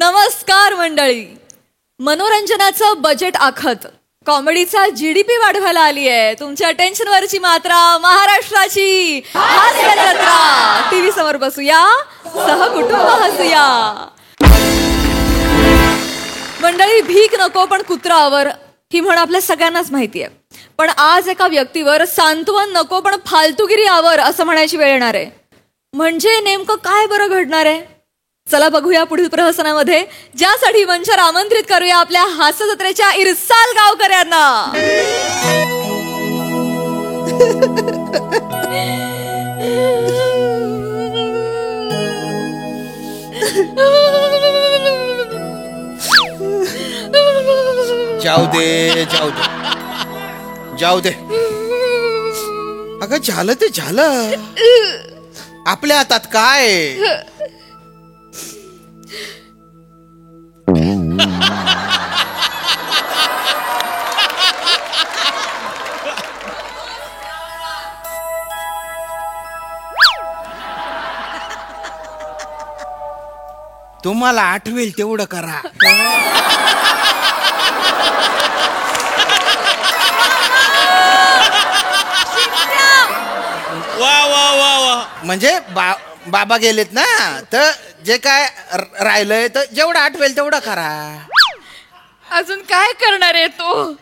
नमस्कार मंडळी. मनोरंजनाचं बजेट आखत कॉमेडीचा GDP वाढवायला आली आहे. तुमच्या टेन्शनवरची मात्रा महाराष्ट्राची हास्य जत्रा. टीव्ही समोर बसूया, सहकुटुंब हसूया. मंडळी, भीक नको पण कुत्रावर ही म्हण आपल्या सगळ्यांनाच माहिती आहे. पण आज एका व्यक्तीवर सांत्वन नको पण फालतूगिरी आवर असं म्हणायची वेळ येणार आहे. म्हणजे नेमकं काय बरं घडणार आहे? चला बघूया पुढील प्रहसनामध्ये, ज्यासाठी मंचावर आमंत्रित करूया आपल्या हास्य जत्रेच्या इरसाल गावकऱ्यांना. जाऊ दे जाऊ दे जाऊ दे. अगं झालं ते झालं, आपल्या हातात काय. तुम्हाला आठवेल तेवढं करा. वा वा वा वा. म्हणजे बाबा गेलेत ना, तर जे काय राहिलंय तर जेवढं आठवेल तेवढं करा. अजून काय करणार आहे तो?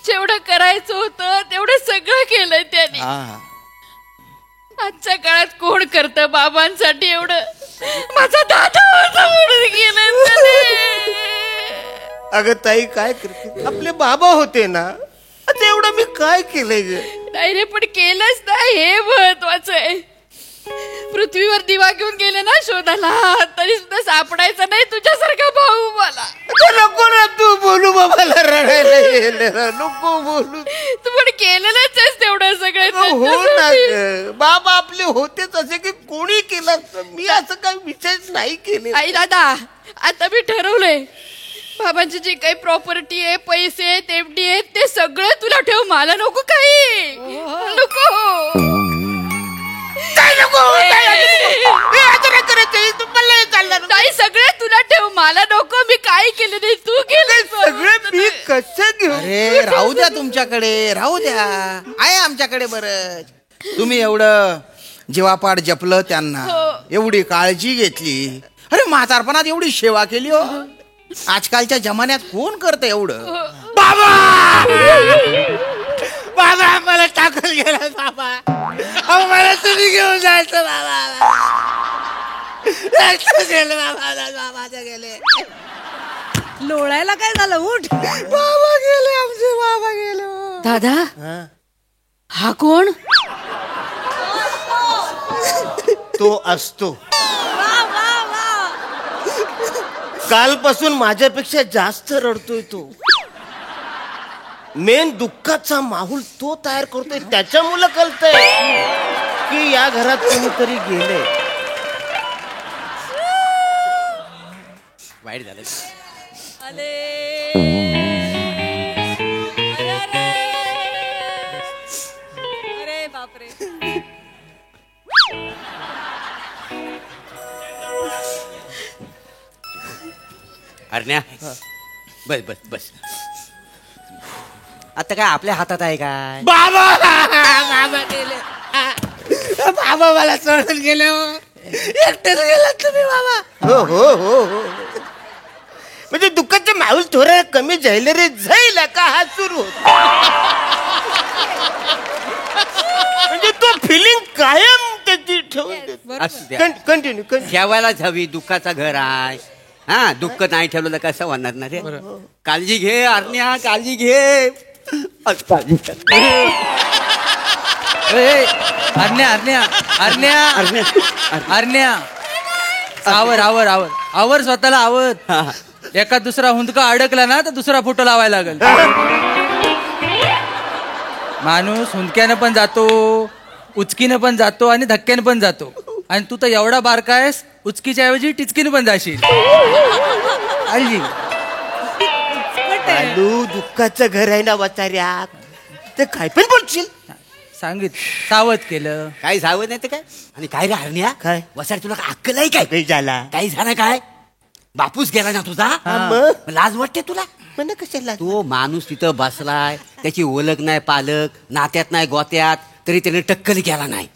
जेवढं करायचं होतं तेवढं सगळं केलंय त्याने. आजच्या काळात कोण करतं बाबांसाठी एवढं? माझा दादा होता म्हणून गेलं त्याने. अगं ताई, काय करते? आपले बाबा होते ना, आता एवढं मी काय केलंय ग? नाही रे, पण केलंच ना, हे महत्वाचं आहे. पृथ्वीवर दिवा घेऊन गेले ना शोधाला, तरी सुद्धा सापडायचा नाही तुझ्यासारखा भाऊ मला. नको ना तू बोलू, बाबाला रडायला येईल. नको बोलू. तू पण केलेलंच आहेस तेवढं सगळं. हो ना ग. बाबा आपले होतेच असे की कोणी केलं असतं. मी असं काही विशेष नाही केले. आई दादा, आता मी ठरवलंय, बाबांची जी काही प्रॉपर्टी आहे, पैसे आहेत, FD आहेत, ते सगळं तुला ठेव. मला नको काही. नको काय नको ताई, सगळे तुला ठेव. मला नको. मी काय केलं नाही, तू केलं सगळे. मी कसं घेऊ? अरे राहू द्या, तुमच्याकडे राहू द्या, आहे आमच्याकडे बरं. तुम्ही एवढं जीवापाड जपलं त्यांना, एवढी काळजी घेतली. अरे म्हातारपणात एवढी सेवा केली हो. आजकालच्या जमान्यात कोण करतं एवढं? बाबा बाबा मला टाकून गेला. बाबा अहो, मला तुम्ही घेऊन जायचं. बाबा गेले. बाबा गेले. लोळायला काय झालं? उठ. बाबा गेले, आमचे बाबा गेले. दादा, हा कोण? तो असतो. कालपासून माझ्यापेक्षा जास्त रडतोय तो. मेन दुःखाचा माहोल तो तयार करतोय. त्याच्यामुळे कळतंय की या घरात कोणीतरी गेले. वाईट झालं. अरे बापरे. अरण्या, बस बस बस. आता काय आपल्या हातात आहे काय? बाबा बाबा गेले. बाबा मला सोडून गेले. एकटेच गेला तुम्ही बाबा. हो हो हो हो. म्हणजे दुःखाचे माहोल थोडं कमी जाईल रे, जाईल का हा सुरू होतो. म्हणजे तो फिलिंग कायम त्याची ठेवून कंटिन्यू ठेवायलाच हवी. दुःखाचं घर आहे. हा, दुःख नाही ठेवलं तर कसं होणार ना रे. काळजी घे अरण्या, काळजी घे. अरण्या अरण्या अरण्या अरण्या, आवर आवर आवर आवर, स्वतःला आवर. एका दुसरा हुंदका अडकला ना तर दुसरा फोटो लावायला लागल. माणूस हुंदक्यानं पण जातो, उचकीनं पण जातो आणि धक्क्यानं पण जातो. आणि तू तर एवढा बारका आहेस, उचकीच्या ऐवजी टिचकीनं पण जाशील. काळजी. दुःखाचं घर आहे ना वाचाऱ्या, ते काय पण बोलशील. सांगित सावध केलं. काय सावध नाही तर काय. आणि काय रे हरण्या, काय वसार तुला अक्कल आहे काय? झाला काही झालं काय? बापूस गेला ना तुझा मग लाज वाटते तुला म्हणा कशाला तो माणूस तिथं बसलाय त्याची ओळख नाही पालक नात्यात नाही गोत्यात तरी त्याने टक्कल केला नाही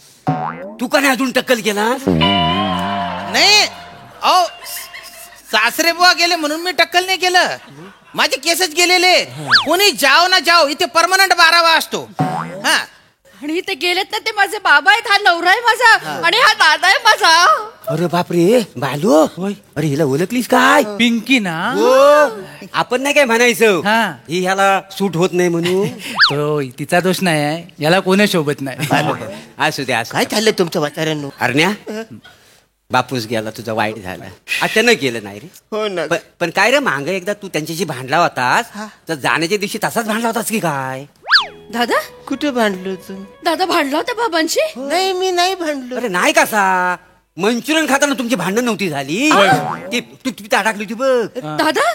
तू का नाही अजून टक्कल केला नाही अहो सासरे बुवा गेले म्हणून मी टक्कल नाही केलं माझे केसच गेलेले कोणी जाओ ना जाओ इथे परमनंट 12 असतो हा आणि ते गेलेत ना ते माझे बाबा आहेत हा नवरा आहे माझा आणि हा दादा आहे माझा अरे बापरे बालू अरे हिला ओळखलीस काय पिंकी ना हो आपण नाही काय म्हणायचं हा. ही ह्याला सूट होत नाही म्हणून तो तिचा दोष नाही आहे याला कोणी शोभत नाही असू दे असू काय चाललंय तुमच्या वाचाऱ्यांनो अरण्या बापूस गेला तुझा वाईट झाला अचानक गेलं नाही रे हो ना पण काय रे मांग एकदा तू त्यांच्याशी भांडला होतास तर जाण्याच्या दिवशी तसाच भांडला होतास की काय दादा कुठे भांडलो तू दादा भांडला होता बाबांशी नाही मी नाही भांडलो अरे नाही कसा मंचुरियन खाताना तुमची भांडण नव्हती झाली ती तू टाकली होती बघ दादा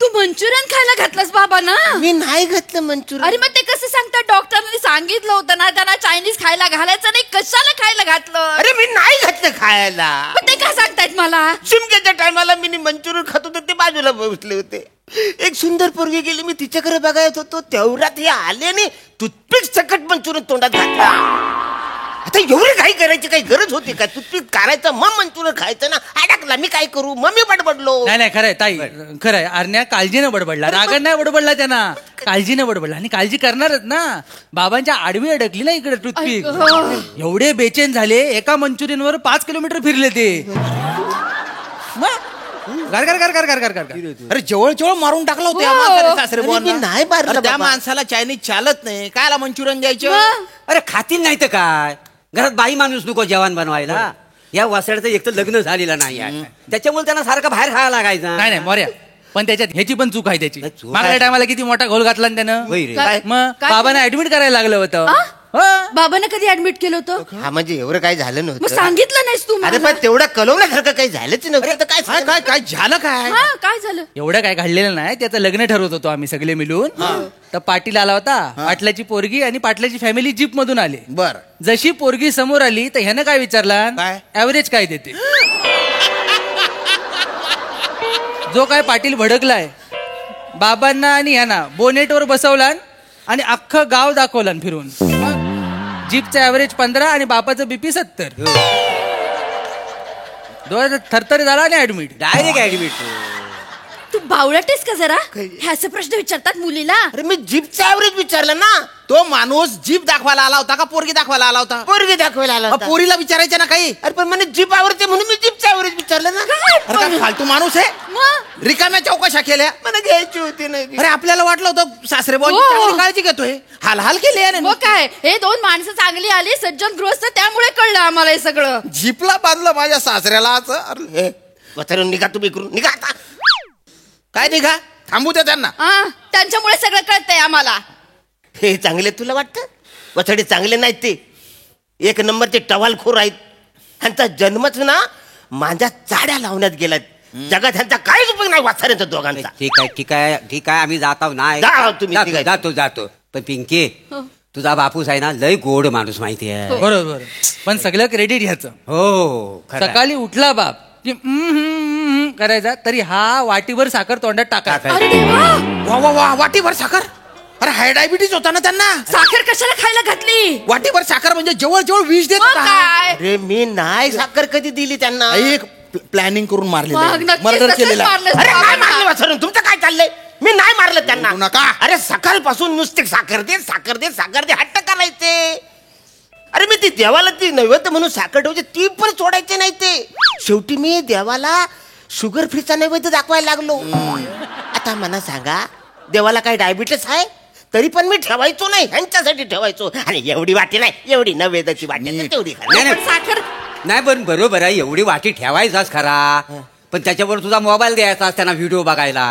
तू मंचुरियन खायला घातलंस बाबांना मी नाही घातलं मंचुरियन अरे मग ते कसं सांगतात डॉक्टरांनी सांगितलं होतं ना त्यांना चायनीज खायला घालायचं नाही कशाला खायला घातलं अरे मी नाही घातलं खायला मग ते काय सांगतायत मला शिमक्याच्या टायमाला मी मंचुरियन खात होतो ते बाजूला बसले होते एक सुंदर पोरगी गेली मी तिच्याकडे बघायत होतो तेवढ्यात हे आले आणि टूथपिक सकट मंचुरियन तोंडात घातला आता एवढी काही करायची काही गरज होती का टूथपिक काढायचं मग मंचुरियन खायचं ना अडकला मी काय करू मग मी बडबडलो नाही नाही खरंय ताई खरंय अरण्या काळजीनं बडबडला रागात नाही बडबडला त्यांना काळजीनं बडबडला आणि काळजी करणारच ना बाबांच्या आडवी अडकली ना इकडे टूथपिक एवढे बेचैन झाले एका मंचुरियन वर 5 किलोमीटर फिरले ते गार गार गार गार गार गार गार अरे जवळ जवळ मारून टाकलं होतं या माणसाने सासरे अरे बुवांना. मी नाही मारलं अरे त्या बाबा. माणसाला चायनीज चालत नाही कायला मंचुरियन द्यायचं मग? अरे खातील नाही तर काय घरात बाई माणूस नको जेवण बनवायला या वासड्याचं एक तर लग्न झालेलं नाही आहे त्याच्यामुळे त्यांना सारखं बाहेर खायला लागायचं नाही नाही मोर्या पण त्याच्यात ह्याची पण चूक आहे त्याची काय चूक मागल्या आहे? टायमाला किती मोठा घोल घातला ना त्यानं होय रे. काय? मग काय? बाबांना ऍडमिट करायला लागलं होतं हो. बाबांना कधी ऍडमिट केलं होतं हा म्हणजे एवढं काही झालं मग नव्हतं सांगितलं नाहीस तू अरे मला? पण तेवढं कलवण्यासारखं काही झालंच नव्हतं तर काय काय काय काय झालं काय हा काय झालं एवढं काय घडलेलं नाही त्याचं लग्न ठरवत होतो आम्ही सगळे मिळून तर पाटील आला होता पाटलाची पोरगी आणि पाटलाची फॅमिली जीप मधून आले बर जशी पोरगी समोर आली तर ह्यानं काय विचारला काय? ऍव्हरेज काय देते जो काय पाटील भडकलाय बाबांना आणि ह्याना बोनेटवर बसवला आणि अख्खं गाव दाखवला फिरून जीपचा ऍव्हरेज 15 आणि बापाचं बीपी 70 दोन थरथर झाला आणि ऍडमिट डायरेक्ट ऍडमिट तू बावळटेस का जरा हे असे प्रश्न विचारतात मुलीला अरे मी जीपचा ऍव्हरेज विचारलं ना तो माणूस जीप दाखवायला आला होता का पोरगी दाखवायला आला होता पोरगी दाखवायला आला मग होता. पोरीला विचारायचं ना काही अरे पण મને जीप आवडते म्हणून मी जीपचा ऍव्हरेज विचारलं ना अरे काय फालतू माणूस आहे मग रिकाम्या चौकशा केल्या मला घ्यायची होती नाही अरे आपल्याला वाटलं होतं सासरे बुवांची हो. चांगली काळजी घेतोय हाल हाल केली याने. मग काय हे 2 माणसं चांगली आली सज्जन गृहस्थ त्यामुळे कळलं आम्हाला हे सगळं जीपला बांधलं माझ्या सासऱ्याला असं. अरे, हे, वथरून निघा तुम्ही करून निघा आता काय निघा थांबू द्या त्यांना हा त्यांच्यामुळे सगळं कळतंय आम्हाला हे चांगले तुला वाटतं वथडे चांगले नाहीत ते 1 नंबर ते टवालखोर आहेत ह्यांचा जन्मच ना माझ्या चाड्या लावण्यात गेलात जगात ह्यांचा काहीच उपयोग नाही वाचाऱ्यांचा दोघांचा ठीक आहे आम्ही जातो नाही जा तुम्ही, जातो, निघायचं. जातो पण पिंकी तुझा बापूस आहे ना लय गोड माणूस माहिती आहे बरोबर पण सगळं क्रेडिट ह्याचं हो खरं आहे. सकाळी उठला बाप की करायचा तरी हा वाटीभर साखर तोंडात टाकायचा अरे देवा वा वा वा वाटीभर साखर अरे हाय डायबिटीज होता ना त्यांना साखर कशाला खायला घातली वाटीभर साखर म्हणजे जवळ जवळ विष देत मग होता. काय अरे मी नाही साखर कधी दिली त्यांना एक प्लॅनिंग करून मग मारलेलं नक्कीच मर्डर तसंच केलेला मारलं अरे काय बाबांना. मारलं वासरून तुमचं काय चाललंय मी नाही मारलं त्यांना बोलू नका. अरे सकाळपासून नुसते साखर दे हट्ट करायचे अरे मी ती देवाला ती नैवेद्य म्हणून साखर ठेवते ती पण सोडायचे नाही ते शेवटी मी देवाला शुगर फ्रीचा नैवेद्य दाखवायला लागलो आता मला सांगा देवाला काय डायबिटीस आहे तरी पण मी ठेवायचो नाही ह्यांच्यासाठी ठेवायचो आणि एवढी वाटी नाही एवढी नैवेद्याची वाटी आहे, तेवढी खा. नाही, पण साखर नाही पण बरोबर आहे एवढी वाटी ठेवायचाच खरा पण त्याच्यावर तुझा मोबाईल द्यायचा त्यांना व्हिडिओ बघायला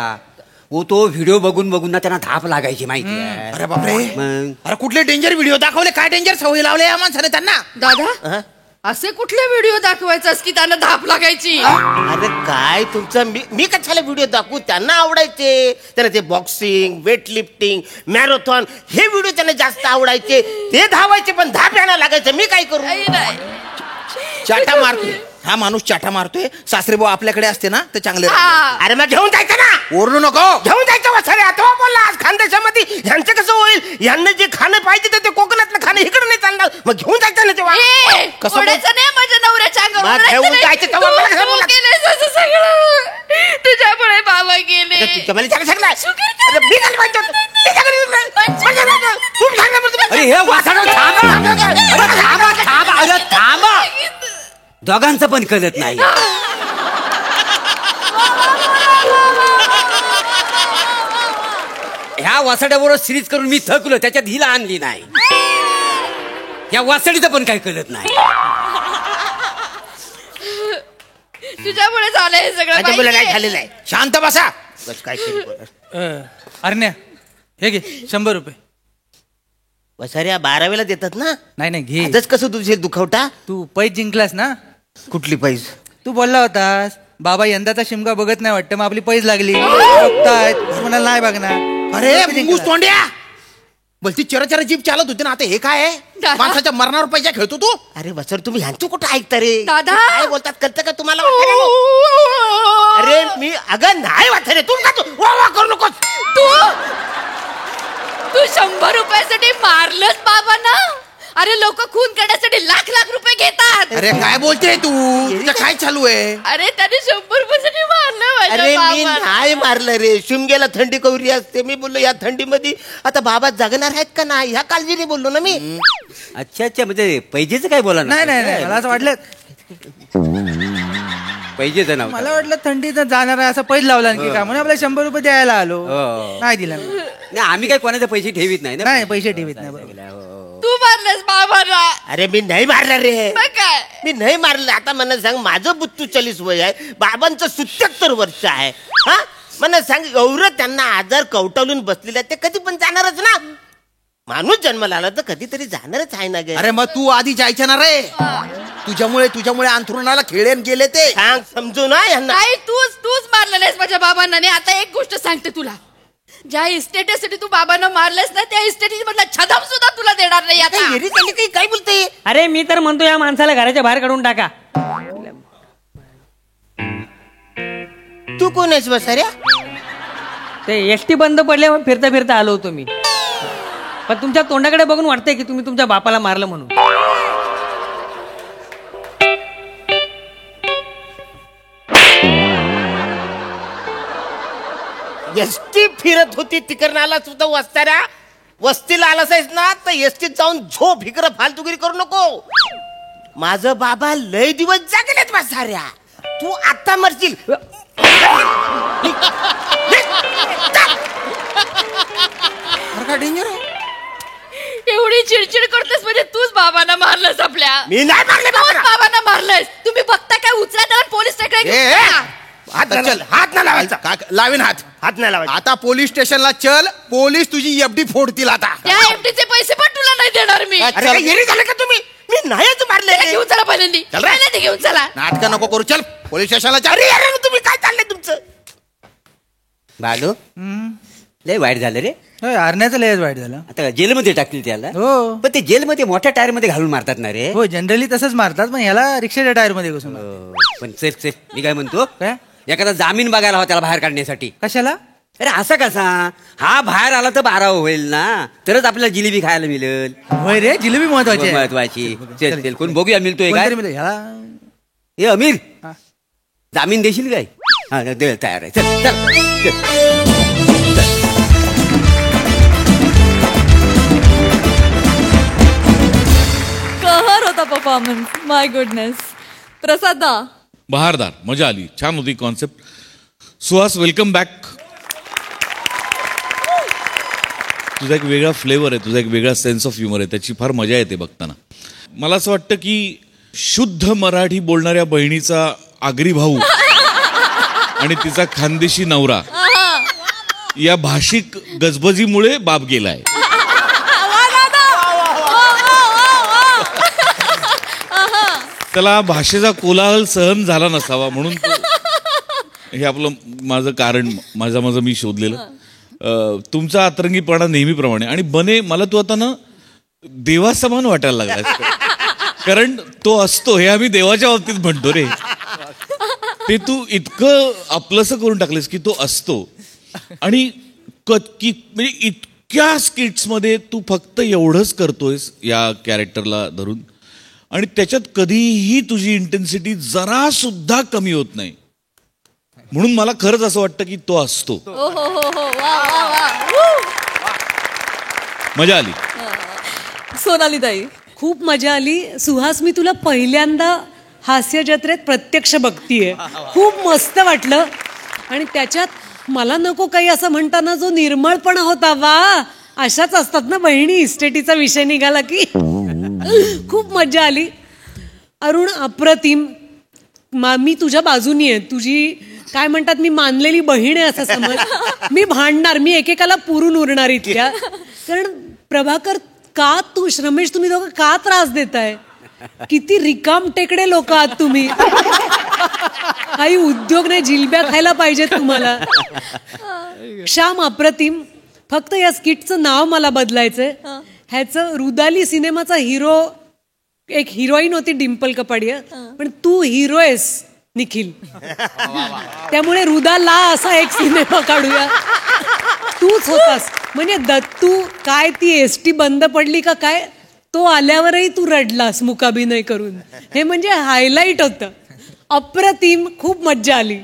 तो व्हिडिओ बघून ना त्यांना धाप लागायची माहिती आहे अरे बापरे मग अरे कुठले डेंजर व्हिडिओ दाखवले काय डेंजर सवय लावले या माणसाने त्यांना दादा हं? असे कुठले व्हिडिओ दाखवायचास की त्यांना धाप लागायची अरे काय तुमचं मी कशाला व्हिडिओ दाखवू त्यांना आवडायचे त्यांना ते बॉक्सिंग वेट लिफ्टिंग मॅरेथॉन हे व्हिडिओ त्यांना जास्त आवडायचे ते धावायचे पण धाप यायला लागायचं मी काय करू काही नाही चाटा मारतो हा माणूस चाटा मारतोय, सासरे भाऊ आपल्याकडे असते ना तर चांगले राहते. अरे मग घेऊन जायचं ना, ओरडू नको. घेऊन जायचं वसारे. आता बोलला आज खानदेशामध्ये ह्यांचं कसं होईल, यांना जे खाणं पाहिजे ते कोकणातलं खाणं इकडे नाही चालणार, मग घेऊन जायचं ना तेव्हा. कसं ओढायचं नाही माझ्या नवऱ्याच्या अंगावर, मग ओढायचं घेऊन नाही. जायचं तेव्हा मला कसं तू बोलला? केलंस असं सगळं, तुझ्यामुळे बाबा गेले. तुमच्या मला सांगा सांगणार. अरे मी काय पाहिजे होतं? मी काय करीत नाही. मला सांगा. तुम्ही सांगा बरं तुम्ही. अरे हे वासडं थांबा. अरे थांबा थांबा, अरे थांबा. दोघांचं पण कळत नाही. ह्या वासाड्याबरोबर सिरीज करून मी थकलो, त्याच्यात हिला आणली नाही. या वासडीचं पण काही कळत नाही. तुझ्यामुळे झालंय हे सगळं. माझ्या मुलं माहितीये? काय झालेलं आहे. शांत बसा. बस काय तरी बोला. अरण्या हे घे 100 रुपये. वसाऱ्या 12वेला देतात ना, नाही नाही घे. आजच कसं तुझे दुखवटा. तू पैज जिंकलास ना. कुठली पैस? तू बोलला होतास बाबा यंदाचा शिमगा बघत नाही वाटतं, मग आपली पैज लागली बघतायत, म्हणाल नाही बघणार. अरे मुंगूस तोंड्या, बोलती चरचर जीप चालत होती ना, आता हे काय आहे? दादा. माणसाच्या मरणावर पैसा खेळतो तू. अरे वसर तुम्ही ह्यांचं कुठं ऐकता रे? दादा. काय बोलतात कळतं का तुम्हाला? अरे मी अगं नाही वाटत तू का तू वा वा करू नकोस. तू 100 रुपयासाठी मारलंच बाबांना. अरे लोक खून करण्यासाठी लाख लाख रुपये घेतात. अरे काय बोलते तू? तुझं काय चालू आहे? अरे त्याने 100 रुपयासाठी मारलं माझ्या अरे मी बाबाला. नाही मारलं रे. शिमग्याला थंडी कवरी असते. मी बोललो या थंडीमध्ये आता बाबा जगणार आहेत का नाही ह्या काळजीने बोललो ना मी. अच्छा अच्छा, म्हणजे पैजेचं काय बोला ना. नाही नाही नाही, मला असं वाटलं पैजेचं नाव. मला वाटलं थंडीत जाणार आहे असं पैज लावला की का, म्हणून आपल्याला 100 रुपये द्यायला आलो. हो. नाही दिला मी. नाही, आम्ही काय कोणाचे पैसे ठेवीत नाही ना. नाही पैसे ठेवीत नाही. बरोबर. तू मारलंस बाबाला. अरे मी नाही मारला रे. मग काय? मी नाही मारलं. आता मला सांग, माझं 42-40 वय आहे, बाबांचं 77 वर्ष आहे. हा मला सांग, एवढं त्यांना आजार कवटाळून बसलेले आहेत, ते कधी पण जाणारच ना. माणूस जन्माला आला तर कधीतरी जाणारच आहे ना गे. अरे मग तू आधी जायचं ना रे. तुझ्यामुळे अंथरुणाला खेळेन गेले ते. सांग समजू ना यांना. नाही तूच मारलं नाहीस माझ्या बाबांना. आणि आता एक गोष्ट सांगते तुला, ज्या इस्टेटीसाठी तू बाबांना मारलंस ना, त्या इस्टेटी मधला छदम सुद्धा तुला देणार नाही आता. काही येरी चालली काही काय बोलते? अरे मी तर म्हणतो या माणसाला घराच्या बाहेर काढून टाका. तू कोण आहेस बसाऱ्या? ते एसटी बंद पडल्यावर फिरता फिरता आलो होतो मी. पण तुमच्या तोंडाकडे बघून वाटतंय की तुम्ही तुमच्या बापाला मारलं म्हणून. एसटी फिरत होती तिकडनं आला सुद्धा वस्ताऱ्या. वस्तीला आलास आहेस ना तर एसटीत जाऊन झोप इकडं फालतुगिरी करू नको. माझं बाबा लय दिवस जागलेत बसाऱ्या. तू आता मरशील. काय डेंजर आहे? एवढी चिडचिड करतेस म्हणजे तूच बाबांना मारलंस आपल्या. मी नाही मारले तूच बाबाला. बाबांना मारलंस. तुम्ही बघता काय, उचला त्याला पोलीस स्टेशनला ए, घेऊन ए. जा. हात नाही लावायचा. लावीन हात. हात नाही लावायचा. आता पोलीस स्टेशनला चल, पोलीस तुझी एफडी फोडतील आता. त्या एफडीचे पैसे पण तुला नाही देणार मी. अच्छा. अरे काय येरी झाले का तुम्ही? मी नाहीच मारले त्याला रे. घेऊन चला पहिल्यांदी. चल रे. पहिल्यांदी घेऊन चला. नाटक नको करू, चल पोलीस स्टेशनला चल. अरे अरे तुम्ही काय चाललंय तुमचं? बालू लय वाईट झालं रे. होय, अरण्याचं लयच वाईट झालं. आता जेलमध्ये टाकतील त्याला. हो पण ते जेलमध्ये मोठ्या टायर मध्ये घालून मारतात ना रे. हो, जनरली तसंच मारतात, पण ह्याला रिक्षाच्या टायर मध्ये घुसून मारतात. हो. पण सेफ सेफ मी काय म्हणतो, काय एखादा जामीन बघायला हवा त्याला बाहेर काढण्यासाठी. कशाला? अरे असा कसा, हा बाहेर आला तर 12 होईल ना, तरच आपल्याला जिलेबी खायला मिळेल. होय रे, जिलेबी महत्वाची आहे. महत्वाची. चल चल, कोण बघूया मिळतोय काय. कोणतरी मिळेल ह्याला. ए अमीर, हा. जामीन देशील काय? हा दे, तयार आहे. चल चल चल. कहर होता परफॉर्मन्स. माय गुडनेस. प्रसाद दा, बहारदार, मजा आली, छान होती कॉन्सेप्ट. Suhas, welcome back. तुझा एक वेगळा फ्लेवर आहे, तुझा एक वेगळा सेन्स ऑफ ह्युमर आहे, त्याची फार मजा येते बघताना. मला असं वाटतं की शुद्ध मराठी बोलणाऱ्या बहिणीचा आगरी भाऊ आणि तिचा खानदेशी नवरा या भाषिक गजबजीमुळे बाप गेलाय. त्याला भाषेचा कोलाहल सहन झाला नसावा म्हणून हे आपलं माझं कारण माझं मी शोधलेलं. तुमचा अतरंगीपणा नेहमीप्रमाणे. आणि बने, मला तू आता ना देवासमान वाटायला लागला. कारण तो असतो हे आम्ही देवाच्या बाबतीत म्हणतो रे. ते तू इतकं आपलंसं करून टाकलेस की तो असतो. आणि म्हणजे इतक्या स्किट्समध्ये तू फक्त एवढंच करतोयस या कॅरेक्टरला धरून, आणि त्याच्यात कधीही तुझी इंटेन्सिटी जरा सुद्धा कमी होत नाही. म्हणून मला खरंच असं वाटतं की तो असतो. हो हो हो हो वा वा वा. मजा आली. सोनाली ताई, खूप मजा आली. सुहास, मी तुला पहिल्यांदा हास्य जत्रेत प्रत्यक्ष बघतीये. खूप मस्त वाटलं. आणि त्याच्यात मला नको काही असं म्हणताना जो निर्मळपणा होता, वा अशाच असतात ना बहिणी. इस्टेटीचा विषय निघाला की खूप मजा आली. अरुण, अप्रतिम. मी तुझ्या बाजूनी आहे. तुझी काय म्हणतात, मी मानलेली बहीण आहे असं समज. मी भांडणार, मी एकेकाला पुरून उरणार इतक्या. कारण प्रभाकर, का तू रमेश, तुम्ही दोघं का त्रास देताय? किती रिकाम टेकडे लोक आहात तुम्ही. काही उद्योग नाही, जिलब्या खायला पाहिजेत तुम्हाला. श्याम, अप्रतिम. फक्त या स्किटचं नाव मला बदलायचंय. ह्याचं रुदाली सिनेमाचा हिरो, एक हिरोईन होती डिम्पल कपाडिया, पण तू हिरो आहेस निखिल. त्यामुळे रुदाला असा एक सिनेमा काढूया. तूच होतास. म्हणजे दत्तू काय, ती एसटी बंद पडली का काय, तो आल्यावरही तू रडलास मुकाभिनय करून. हे म्हणजे हायलाईट होतं. अप्रतिम, खूप मज्जा आली.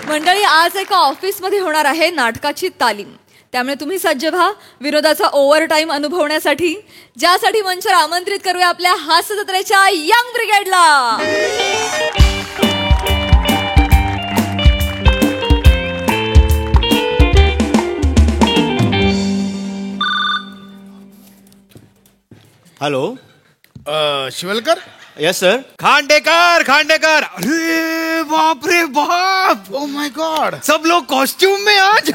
मंडळी, आज एका ऑफिसमध्ये होणार आहे नाटकाची तालीम. त्यामुळे तुम्ही सज्ज व्हा विरोधाचा ओव्हर टाइम अनुभवण्यासाठी, ज्यासाठी मंचावर आमंत्रित करूया आपल्या हास्य जत्रेच्या यंग ब्रिगेडला. Hello, Shivalkar. Yes sir. Khandekar. अरे बाप रे बाप, ओ माय गॉड, सब लोग कॉस्ट्यूम में आज.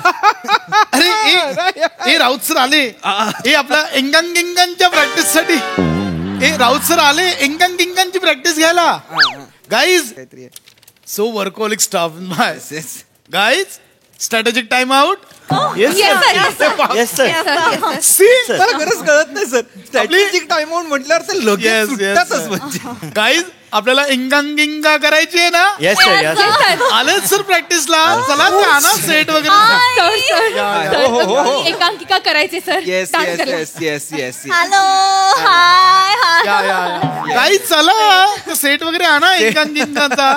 अरे राऊत सर आले. आपला एंगंग गिंगनच्या प्रॅक्टिस साठी. राऊत सर आले एंगंग गिंगनची प्रॅक्टिस घ्यायला. Guys, so workaholic staff. Guys, strategic time out. Yes sir. मला गरज कळत नाही सर. स्ट्रॅटेजिक टाइम आउट म्हटल्यावर ते लगेच सुटतातच म्हणजे. गाईज, आपल्याला इंगांगिंगा करायची आहे ना. Yes sir. यस आलेच सर प्रॅक्टिसला. चला ते आणा सेट वगैरे. एकांकिका करायचे सर. येस हॅलो, हाय हाय. काही चला सेट वगैरे आणा इंगांगिंगाचा.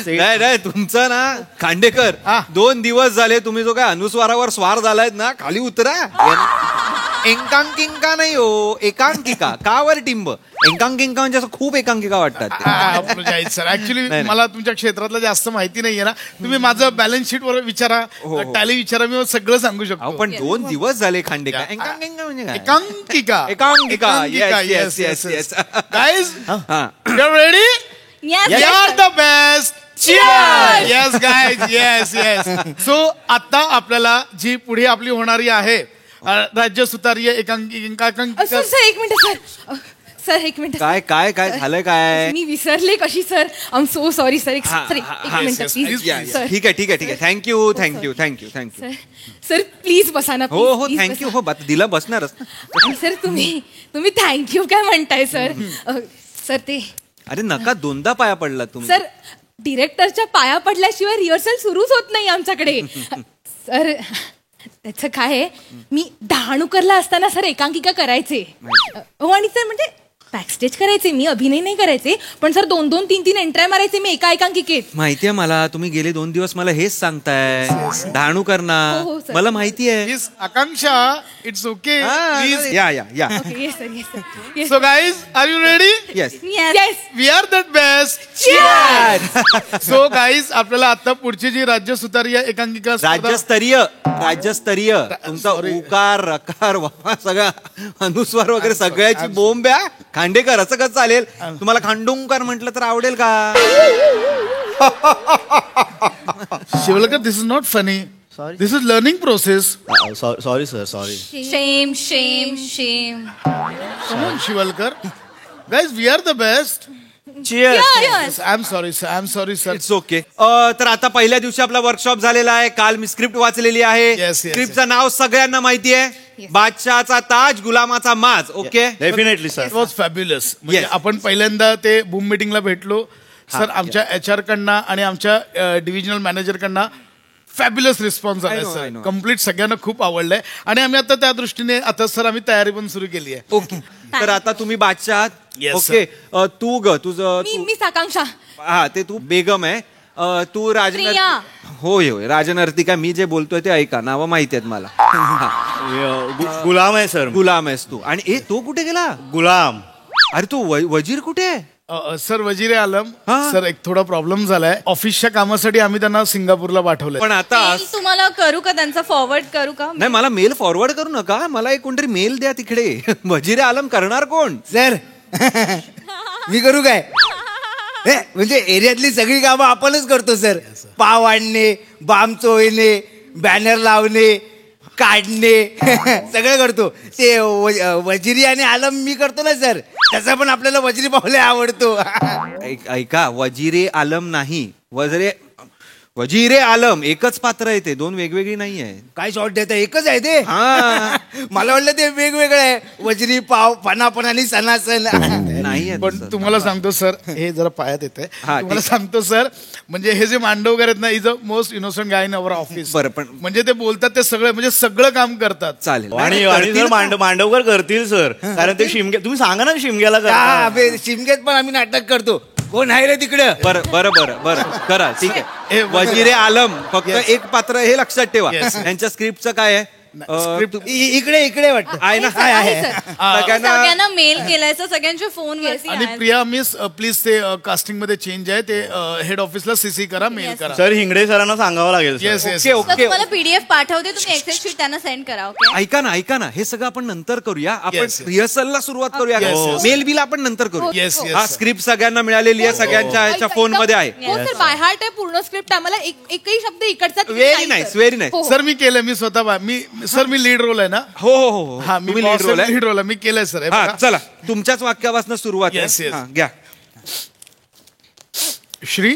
नाही, तुमचं ना खांडेकर, 2 दिवस झाले तुम्ही जो काय अनुस्वारावर स्वार झालायत ना, खाली उतरा. एकांकिका नाही हो, एकांकिका. कावर टिंब. एकांकिका म्हणजे असं खूप एकांकिका वाटतात. सर, ऍक्च्युली मला तुमच्या क्षेत्रातलं जास्त माहिती नाहीये ना. तुम्ही माझं बॅलन्स शीट वर विचारा, टॅली विचारा, मी सगळं सांगू शकतो. पण 2 दिवस झाले खांडेकर. एकांकिका म्हणजे काय? एकांकिका. Yes. Guys, you ready? You are the best. Cheers! Yes guys, yes. So आता आपल्याला जी पुढे आपली होणारी आहे राज्य सुतारीय एकांकिका. सर एक मिनिट सर, एक मिनिट. काय झालंय काय? मी विसरले कशी sir. I am so sorry sir. एक मिनिट प्लीज सर. ठीक आहे. थँक्यू. सर प्लीज बसा ना. हो थँक्यू. हो दिला बसणारच. सर तुम्ही थँक्यू काय म्हणताय सर. सर ते, अरे नका 2दा पाया पडला तुम्ही. सर, डिरेक्टरच्या पाया पडल्याशिवाय रिहर्सल सुरूच होत नाही आमच्याकडे. सर त्याचं काय आहे, मी डहाणूकरला असताना सर एकांकिका करायचे. हो, आणि सर म्हणजे बॅकस्टेज करायचे, मी अभिनय नाही करायचे. पण सर 2-2, 3-3 एंट्र्या मारायचे मी एका एकांकिकेत. माहितीये मला, तुम्ही गेले 2 दिवस मला हेच सांगताय. डहाणू करणार. हो, सर. मला माहितीये. Akanksha, it's okay. Yeah. Yes sir. So guys, are you ready? Yes. We are the best. So guys, आपल्याला आता पुढची जी राज्य सुतारीय एकांकिका राज्यस्तरीय तुमचा उकार रकार वापा सगळा अनुस्वार वगैरे सगळ्याची बोंब आहे. खांडेकर, असं कसं चालेल? तुम्हाला खांडोंकार म्हटलं तर आवडेल का? Shivalkar, this is not funny. This is learning process. Sorry sir, sorry. Shame. Shivalkar, guys, we are the best. I am sorry sir. It's okay. तर आता पहिल्या दिवशी आपला वर्कशॉप झालेला आहे. काल मी स्क्रिप्ट वाचलेली आहे. स्क्रिप्टचं नाव सगळ्यांना माहिती आहे, बादशहाचा ताज गुलामाचा माज. Okay, definitely sir. It was fabulous. आपण पहिल्यांदा ते बूम मीटिंगला भेटलो सर. आमच्या HR कडनं आणि आमच्या डिव्हिजनल मॅनेजर कडनं फॅब्युलस रिस्पॉन्स आलाय सर. कम्प्लीट सगळ्यांना खूप आवडलंय आणि आम्ही आता त्या दृष्टीने आता सर आम्ही तयारी पण सुरू केली आहे. ओके. तर आता तुम्ही बादशाह आहात. ओके. तू मी आकांक्षा. हा, ते तू बेगम आहे. तू राजन. होय होय, राजन अर्तिका. मी जे बोलतोय ते ऐका, नावं माहिती आहेत मला. गुलाम आहे सर. गुलाम आहेस तू. आणि तो कुठे गेला? गुलाम. अरे तू वजीर कुठे आहे? सर वजीर आलम. सर एक थोडा प्रॉब्लेम झालाय. ऑफिसच्या कामासाठी आम्ही त्यांना सिंगापूरला पाठवलंय. पण आता तुम्हाला करू का, त्यांचा फॉरवर्ड करू का? नाही, मला मेल फॉरवर्ड करू नका. मला एक कोणतरी मेल द्या तिकडे. वजीर आलम करणार कोण? सर मी करू काय? म्हणजे एरियातली सगळी कामं आपणच करतो सर. पाव आणणे, बाम चोळणे, बॅनर लावणे, काढणे सगळं करतो. ते वजिरी आणि आलम मी करतो ना सर. त्याचा पण आपल्याला वजिरी पावले आवडतो. ऐका, वजीरे आलम नाही, वजीरे आलम एकच पात्र आहे ते, दोन वेगवेगळी नाही आहे. काय शॉर्ट देत? एकच आहे ते. मला वाटलं ते वेगवेगळं आहे. वजरी पाव, फनाफन आणि सणासण नाही. पण तुम्हाला सांगतो सर, हे जरा पायात येते. तुम्हाला सांगतो सर, म्हणजे हे जे मांडवकर आहेत ना, is a most innocent guy in our office. बरं, पण म्हणजे ते बोलतात ते सगळं, म्हणजे सगळं काम करतात. चालेल. आणि मांडवकर करतील सर, कारण ते शिमग्या, तुम्ही सांगा ना शिमग्याला. शिमग्यात पण आम्ही नाटक करतो. कोण आहे रे तिकडं? बरं करा, ठीक आहे. वजीरे आलम फक्त एक पात्र, हे लक्षात ठेवा. यांच्या स्क्रिप्टचं काय आहे? इकडे वाटतं आहे ना. सगळ्यांना मेल केलाय, सगळ्यांचे फोन. आणि प्रिया मिस प्लीज ते कास्टिंग मध्ये चेंज आहे, ते हेड ऑफिसला CC करा, मेल करा. सर हिंगडे सरांना सांगावं लागेल. ओके. मला PDF पाठवते, तुम्ही एक्सेल शीट त्यांना सेंड करा. ओके. ऐका ना, हे सगळं आपण नंतर करूया. आपण रिहर्सलला सुरुवात करूया. मेल बिल आपण नंतर करू. हा, स्क्रिप्ट सगळ्यांना मिळालेली आहे, सगळ्यांच्या फोन मध्ये आहे. सर बाय हार्ट आहे पूर्ण स्क्रिप्ट. आम्हाला एकही शब्द इकडचा व्हेरी नाईस. सर मी केलं, मी स्वतः मी लीड रोल आहे ना. हो. हा, मी लीड रोल आहे, मी केलंय सर. चला, तुमच्याच वाक्यापासून सुरुवात घ्या. श्री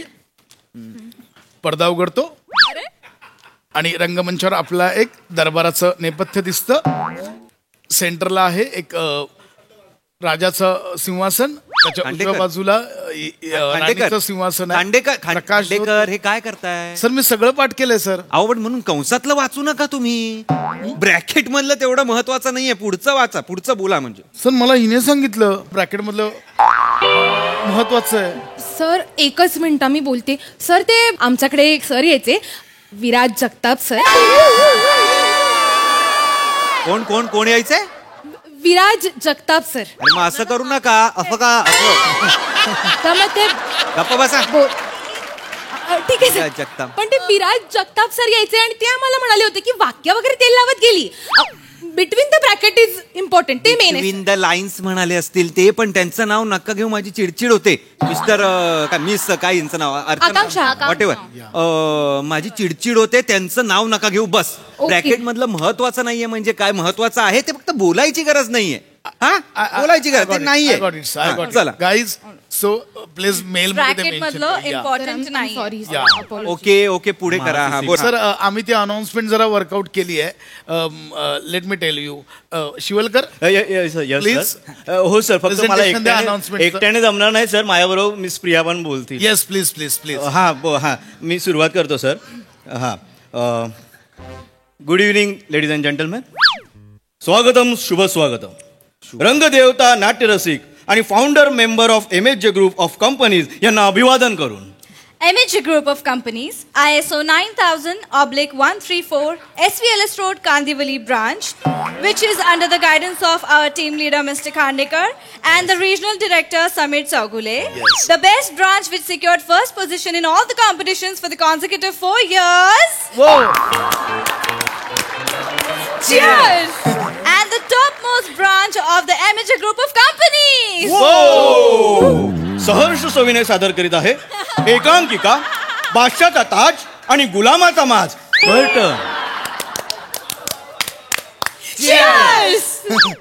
पडदा उघडतो आणि रंगमंचावर आपला एक दरबाराचं नेपथ्य दिसतं. सेंटरला आहे एक राजाचं सिंहासन, त्याच्या उजव्या बाजूला राणीचं सिंहासन आहे. खांडेकर हे काय करताय? सर मी सगळं पाठ केलंय सर. आवड म्हणून कंसातलं वाचू नका तुम्ही. ब्रॅकेट मधलं तेवढं महत्वाचं नाहीये. पुढचं वाचा, पुढचं बोला. म्हणजे सर मला हिने सांगितलं ब्रॅकेट मधलं महत्वाचं आहे. सर एकच मिनिट मी बोलते. सर ते आमच्याकडे एक सर यायचे, विराज जगताप सर. कोण यायचंय? विराज जगताप सर. अरे मग असं करू नका. असं का? मग ते गप्प बसा. ठीक आहे सर. जगताप. पण ते विराज जगताप सर यायचे आणि ते आम्हाला म्हणाले होते की वाक्य वगैरे तेल लावत गेली. Between the bracket is important. ते मेन आहे. बिटवीन द लाईन्स म्हणाले असतील ते, पण त्यांचं नाव नका घेऊ, माझी चिडचिड होते. मिस्टर काय मिस काय यांचं नाव? आकांक्षा. व्हॉटेवर. माझी चिडचिड होते, त्यांचं नाव नका घेऊ बस. ब्रॅकेट मधलं महत्वाचं नाहीये. म्हणजे काय महत्वाचं आहे ते फक्त बोलायची गरज नाहीये. बोलायची गरज नाहीये. चला guys, so please mail bracket मधलं इम्पॉर्टंट नाही. ओके पुढे करा. सर आम्ही ती अनाउन्समेंट जरा वर्कआउट केली आहे. Let me tell you. Shivalkar please. हो सर, फक्त मला एकट्याने जमणार नाही सर, माझ्याबरोबर मिस प्रिया पण बोलतील. Yes please please please. हा मी सुरुवात करतो sir. Good evening ladies and gentleman. स्वागतम, शुभ स्वागतम. रंगदेवता, नाट्यरसिक आणि founder member of MHJ group of companies यांना अभिवादन करून MHJ Group of Companies, ISO 9000/134, SVLS Road, Kandivali branch, which is under the guidance of our team leader Mr. Khandekar and the regional director Samir Chaugule. Yes. The best branch which secured first position in all the competitions for the consecutive 4 years. Whoa. Cheers! And the topmost branch of the MHJ Group of Companies. सहर्ष सविनय सादर करीत आहे एकांकिका बादशाचा ताज आणि गुलामाचा माज. Cheers!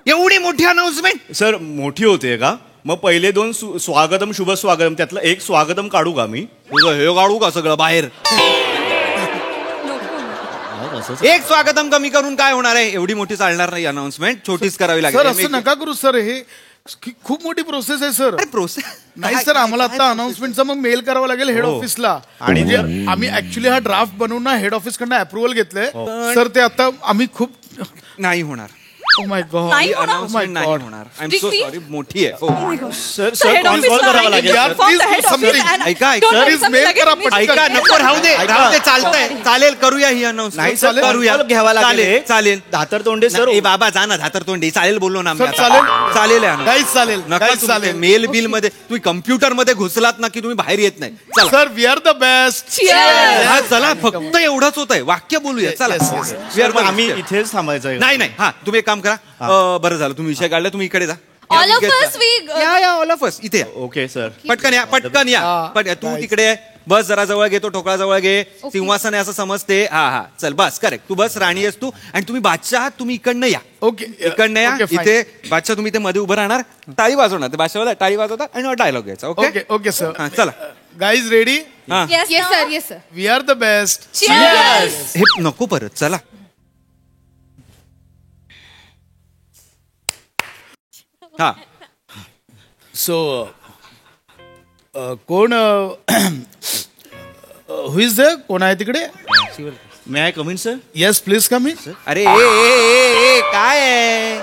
एवढी मोठी अनाउन्समेंट सर मोठी होते का? मग पहिले 2 स्वागतम शुभ स्वागतम त्यातलं एक स्वागतम काढू का मी? तुझं हे काढू का सगळं बाहेर? एक स्वागतम कमी करून काय होणार आहे? एवढी मोठी चालणार नाही अनाउन्समेंट, छोटीच करावी सर लागेल. असं नका करू सर, हे खूप मोठी प्रोसेस आहे सर. प्रोसेस नाही सर, आम्हाला आता अनाउन्समेंटचा मग मेल करावा लागेल हेड ऑफिसला. आणि आम्ही ऍक्च्युली हा ड्राफ्ट बनवून ना हेड ऑफिस कडनं अप्रुव्हल घेतलंय सर. ते आता आम्ही खूप नाही होणार. ओ माय गॉड, नाही होणार. अनाउन्समेंट नाही होणार. I am so sorry. मोठी आहे. हो. सर कॉल करावा लागेल. ऐका नको राहू दे चालतंय. चालेल, करूया ही अनाउन्समेंट. नाही सर, करूया, घ्यावा लागेल. चालेल. धातर तोंडे सर. ए बाबा जा ना, धातर तोंडे. चालेल बोललो ना आम्ही. चालेल. चालेल काहीच चालेल, नका काहीच चालेल. मेल बिल मध्ये तुम्ही कम्प्युटर मध्ये घुसलात ना की तुम्ही बाहेर येत नाही. चला sir, we are the best. हा, चला फक्त एवढंच होत आहे. वाक्य बोलूया. चला सर, आम्ही इथेच थांबायचं. नाही नाही. हा, तुम्ही एक काम करा. बरं झालं तुम्ही विषय काढला. तुम्ही इकडे जा. All of us, या ऑल ऑफ अस इथे या. Okay sir. पटकन या, पटकन या. तू तिकडे बस, जरा जवळ घे, तो ठोकळा जवळ घे. सिंहासन आहे असं समजते. हा चल बस, करेक्ट. तू बस, राणी आहेस तू. आणि तुम्ही बादशाह आहात, तुम्ही इकडनं या. ओके, इकडनं या. इथे बादशाह तुम्ही ते मध्ये उभं राहणार, टाळी वाजवणार. ते बादशाहला टाळी वाजवतात आणि डायलॉग घ्यायचा. Okay okay sir. चला guys ready? Yes sir, yes sir. We are the best. हे नको परत. चला हा. सो कोण हु इज द कोण आहे तिकडे? May I come in sir? Yes please come in. अरे ए काय आहे?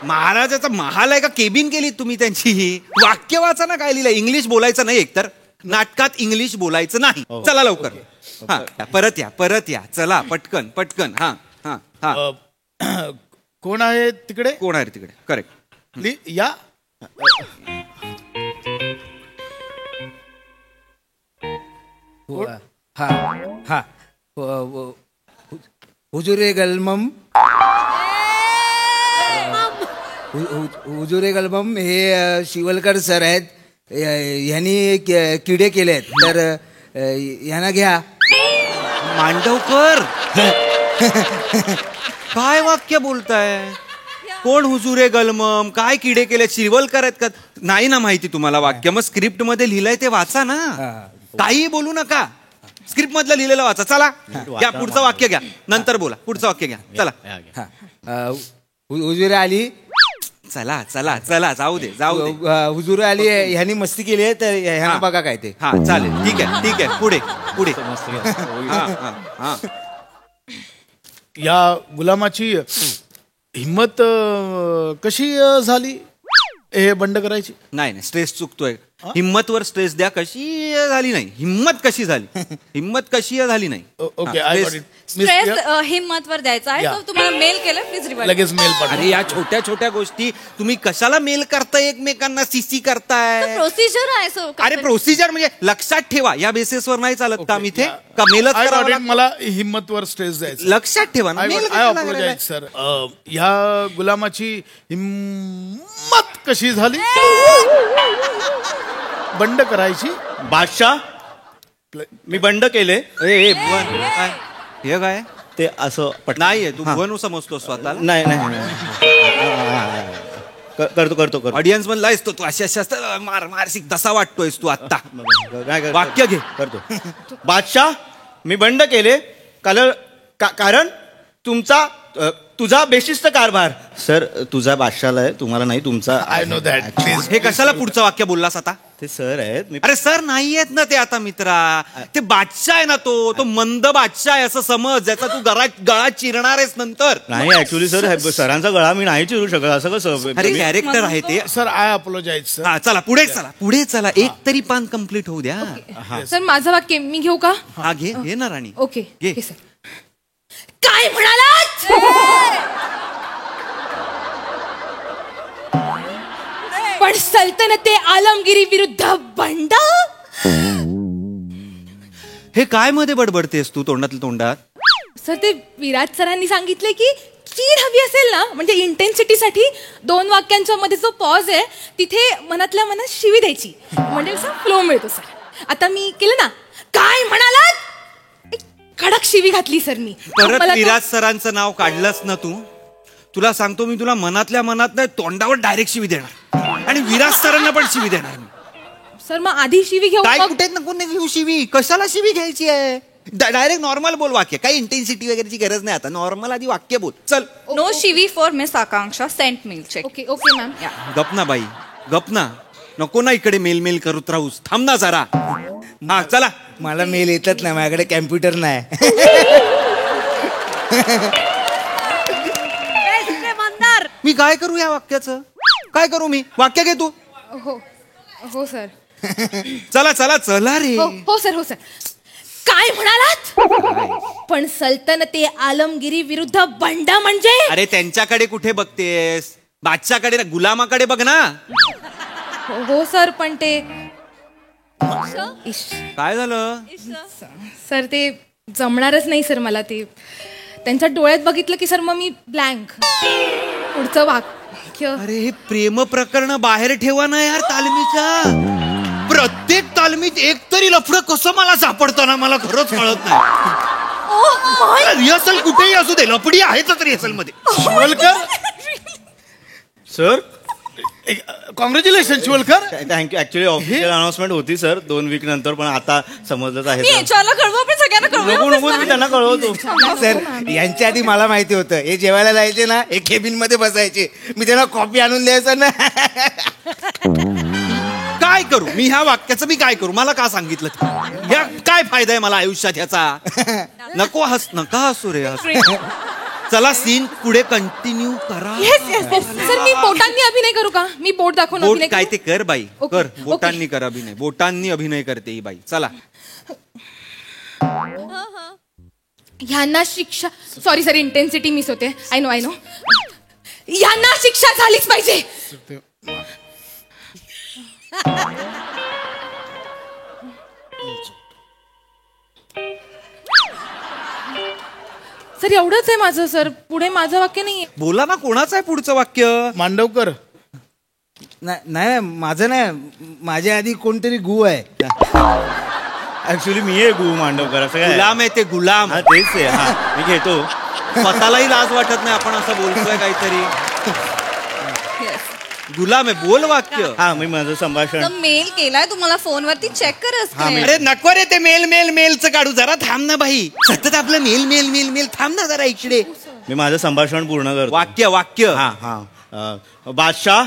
महाराजाचा महाल आहे का केबिन केली तुम्ही त्यांची? वाक्य वाचा ना, काय लिहिलं. इंग्लिश बोलायचं नाही, एकतर नाटकात इंग्लिश बोलायचं नाही. चला लवकर. हा, परत या. चला पटकन पटकन. हा हा हा. कोण आहे तिकडे? कोण आहे तिकडे? करेक्ट. या. हा हा. हुजुरे गलमम, हुजुरे गलमम हे शिवलकर सर आहेत. ह्यांनी किडे केलेत, तर ह्यांना घ्या. मांडवकर काय वाक्य बोलताय? कोण हुजुरे गलमम? काय किडे केले? शिवलकर आहेत का? नाही ना माहिती तुम्हाला वाक्य? मग स्क्रिप्ट मध्ये लिहिलंय ते वाचा ना. काही बोलू नका, स्क्रिप्ट मधलं लिहिलेलं वाचा. चला घ्या, पुढचं वाक्य घ्या, नंतर बोला. पुढचं वाक्य घ्या. चला. हुजुरे आली. चला चला चला, जाऊ दे. हुजुरे आली, ह्यांनी मस्ती केली आहे, तर ह्यांना बघा काय ते. हा चालेल, ठीक आहे. पुढे पुढे. या गुलामाची हिम्मत कशी झाली हे बंड करायची? नाही, स्ट्रेस चुकतोय. हिम्मतवर स्ट्रेस द्या. कशी झाली नाही, हिम्मत कशी झाली. हिम्मत कशी झाली नाही. Okay, I got it. Stress हिम्मतवर द्यायचा आहे. तो तुम्हाला मेल केलं, प्लीज रिवाइंड. लगेच मेल पाठवा. अरे या छोट्या छोट्या गोष्टी तुम्ही कशाला मेल करताय एकमेकांना, सीसी करताय? प्रोसिजर आहे सर. अरे प्रोसिजर म्हणजे लक्षात ठेवा. या बेसिसवर नाही चालत काम इथे का? मेलच आय गॉट करावं इट. लागतं? मला हिम्मतवर स्ट्रेस द्यायचा. लक्षात ठेवा ना. आय मेल कशाला करायला? Apologize sir. ह्या गुलामाची हिम्मत कशी झाली बंड करायची? बादशाह, मी बंड केले. हे काय ते असं नाहीये. तू भुवन समजतो स्वतःला. नाही. करतो. ऑडियन्स मधला आहेस तू. अशा मानसिक तसा वाटतोयस तू आता. वाक्य घे. करतो. बादशाह, मी बंड केले कारण तुझा बेशिस्त कारभार. सर, तुझा बादशाला आहे, तुम्हाला नाही. तुमचा. I know that. प्लीज. हे कशाला पुढचं वाक्य बोललास आता? ते सर आहेत. अरे सर नाही आहेत ना ते आता मित्रा. ते बादशाह आहे ना, तो मंद बादशाह आहे असं समज, ज्याचा तू गळा चिरणार आहेस नंतर. नाही, ऍक्च्युली सर, सरांचा गळा मी नाही चिरू शकत. असं कसं? अरे कॅरेक्टर आहे ते. Sir, I apologize sir. हा चला पुढे चला. एक तरी पान कम्प्लीट होऊ द्या. सर माझं वाक्य मी घेऊ का? हा घे ना राणी. ओके घे. सर. काय म्हणालात? पण सल्तनते आलमगिरी विरुद्ध बंड? हे काय मध्ये बडबडतेस तू तोंडातल्या तोंडात? सर ते विराज सरांनी सांगितले की चीड हवी असेल ना, म्हणजे इंटेन्सिटीसाठी 2 वाक्यांच्या मध्ये जो पॉज आहे तिथे मनातल्या मनात शिवी द्यायची, म्हणजे फ्लो मिळतो. सर आता मी केलं ना, काय म्हणालात? कडक शिवी घातली सर मी. परत विराज सरांचं नाव काढलंस ना तू, तुला सांगतो मी, तुला मनातल्या मनात नाही तोंडावर डायरेक्ट शिवी देणार. आणि विराज सरांना पण शिवी देणार मी. सर मग आधी शिवी घेऊ काय मग- कुठे नको नाही घेऊ शिवी. कशाला शिवी घ्यायची आहे? डायरेक्ट नॉर्मल बोल वाक्य. काही इंटेन्सिटी वगैरेची गरज नाही आता. नॉर्मल आधी वाक्य बोल. चल. नो शिवी for miss Akanksha sent mail check. Okay okay ma'am. गप ना बाई, गप ना. नको ना इकडे मेल मेल करत राहूस. थांब ना जरा. हा चला. मला मेल येतच नाही, माझ्याकडे कॅम्प्युटर नाही. मी काय करू या वाक्याचं? काय करू मी? वाक्य घे तू. हो हो सर. चला चला चला रे. हो सर हो सर. काय म्हणालात? पण सल्तनते आलमगिरी विरुद्ध बंडा म्हणजे? अरे त्यांच्याकडे कुठे बघतेस? बादशाकडे ना, गुलामाकडे बघ ना. हो सर पण ते काय झालं? सर ते जमणारच नाही सर मला. ते त्यांच्या डोळ्यात बघितलं की सर मग मी ब्लँक. पुढचं वाक्य. अरे हे प्रेम प्रकरण बाहेर ठेवा ना यार तालमीच्या. प्रत्येक तालमीत एक तरी लफडं कसं मला सापडतं ना, मला खरंच कळत नाही. रिहर्सल कुठेही असू दे, लफडी आहेच रिहर्सल मध्ये. Shivalkar sir, congratulation Shivalkar. Thank you. Actually official announcement होती सर 2 वीक नंतर, पण आता समजलंच आहे. मी HR कळवू, आपण सगळ्यांना नको नको मी त्यांना कळवतो. सर यांच्या आधी मला माहिती होतं, हे जेवायला जायचे ना, हे केबिन मध्ये बसायचे, मी त्यांना कॉफी आणून द्यायचं ना. काय करू मी ह्या वाक्याचं? मी काय करू? मला का सांगितलं? ह्या काय फायदा आहे मला आयुष्यात ह्याचा? नको नका हसू रे. चला सीन पुढे कंटिन्यू करा. सर मी बोटांनी अभिनय करू का? मी बोट दाखवून बोट अभिनय काय करू? ते कर बाई. ओके, कर बोटांनी कर अभिनय. बोटांनी अभिनय करते ही बाई. चला. ह्यांना शिक्षा. सॉरी सर इंटेन्सिटी मिस होते. आय नो ह्यांना शिक्षा झालीच पाहिजे. सर एवढंच आहे माझं. सर पुढे माझं वाक्य नाहीये. बोला ना, कोणाचं आहे पुढचं वाक्य? मांडवकर. नाही माझं नाही, माझ्या आधी कोणतरी गु आहे. ऍक्च्युली मी आहे गु मांडवकर. असं काय? गुलाम आहे ते, गुलाम. हा तेच आहे. हा मी घेतो. स्वतःलाही लाज वाटत नाही आपण असं बोलतोय काहीतरी. गुलाम आहे, बोल वाक्य. हा मी माझं संभाषण मेल केलाय तुम्हाला फोनवरती, चेक करस. अरे नको रे ते मेल मेल मेलचं काढू. जरा थांब ना बाई. सतत आपलं मेल मेल मेल मेल. थांब ना जरा इकडे. मी माझं संभाषण पूर्ण करतो. वाक्य वाक्य. हा हा. बादशाह,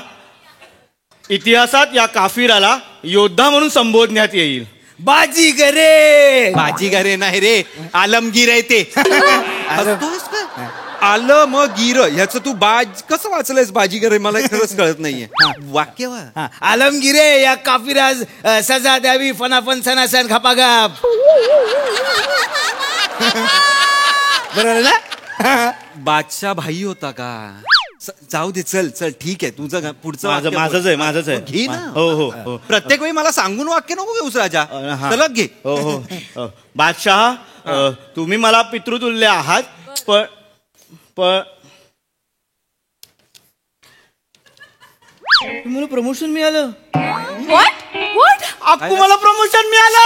इतिहासात या काफिराला योद्धा म्हणून संबोधण्यात येईल. बाजीगरे. बाजीगरे नाही रे, आलमगीर आहे ते. आलमगीर ह्याचं तू कसं वाचलंयस? बाजीगर आहे मला खरंच कळत नाहीये. वाक्य आलमगिरे या काफिराज सजा द्यावी फनाफन सनासन खपागाप. बरोबर ना? बादशाह भाई होता का? जाऊ दे. चल चल ठीक आहे. तुझं पुढचं माझंच आहे. माझंच आहे. घे ना. हो हो हो. प्रत्येक वेळी मला सांगून वाक्य नको घेऊस राजा. हा. चलत घे. हो हो. बादशाह, तुम्ही मला पितृतुल्य आहात, पण मला प्रमोशन मिळालं. व्हॉट? अक्कू मला प्रमोशन मिळालं.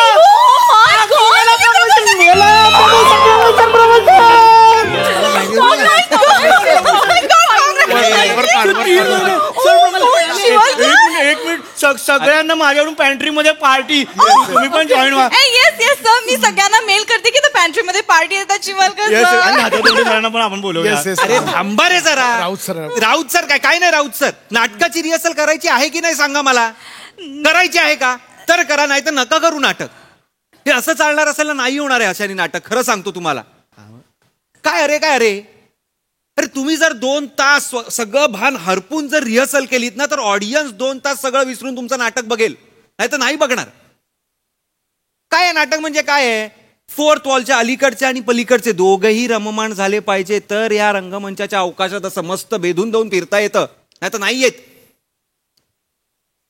एक मिनिट. सगळ्यांना माझ्याकडून पॅन्ट्री मध्ये पार्टी. तुम्ही पण जॉईन व्हा. येस येस सर, मी सगळ्यांना मेल करते की पॅन्ट्री मध्ये पार्टी येतात शिवलकर Yes, सर. आणि हातातोंडी सरांना पण आपण बोलूया. अरे थांबा रे जरा. राऊत सर काय नाही. राऊत सर नाटकाची रिहर्सल करायची आहे की नाही सांगा मला. करायची आहे का? तर करा, नाही तर नका करू नाटक. हे असं चालणार असेल ना, नाही होणार आहे अशाने नाटक. खरं सांगतो तुम्हाला. काय अरे अरे तुम्ही जर 2 तास सगळं भान हरपून जर रिहर्सल केलीत ना, तर ऑडियन्स 2 तास सगळं विसरून तुमचं नाटक बघेल, नाही तर नाही बघणार. काय आहे नाटक म्हणजे? काय आहे? 4th वॉलच्या अलीकडचे आणि पलीकडचे दोघंही रममाण झाले पाहिजे, तर या रंगमंचाच्या अवकाशात असं मस्त बेधून देऊन फिरता येतं, नाही तर नाही येत.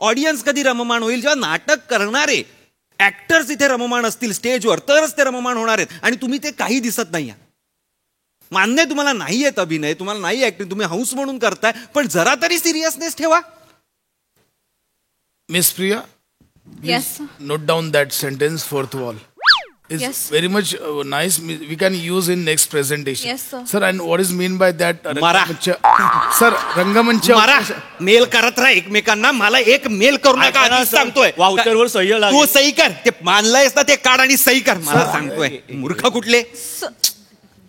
ऑडियन्स कधी रममाण होईल? जेव्हा नाटक करणारे ऍक्टर्स इथे रममाण असतील स्टेजवर, तरच ते रममाण होणार आहेत. आणि तुम्ही ते काही दिसत नाही. मान्य तुम्हाला नाही येत अभिनय, तुम्हाला नाही ऍक्टिंग, तुम्ही हौस म्हणून करताय, पण जरा तरी सिरियसनेस ठेवा. Miss Priya, Yes. Note down that sentence, 4th wall. is Yes. very much nice. We can use in next presentation. Yes, sir. Sir, and what is mean by that? मारा. Sir, रंगमंच. मारा मेल करत राहा एकमेकांना. मला एक mail करू नका ऐका ना, आधीच सर. सांगतोय. वाउचरवर सह्य लागेल. तू सही कर. ते मानलंयस ना ते काढ आणि सही कर. मला सांगतोय मूर्ख कुठले.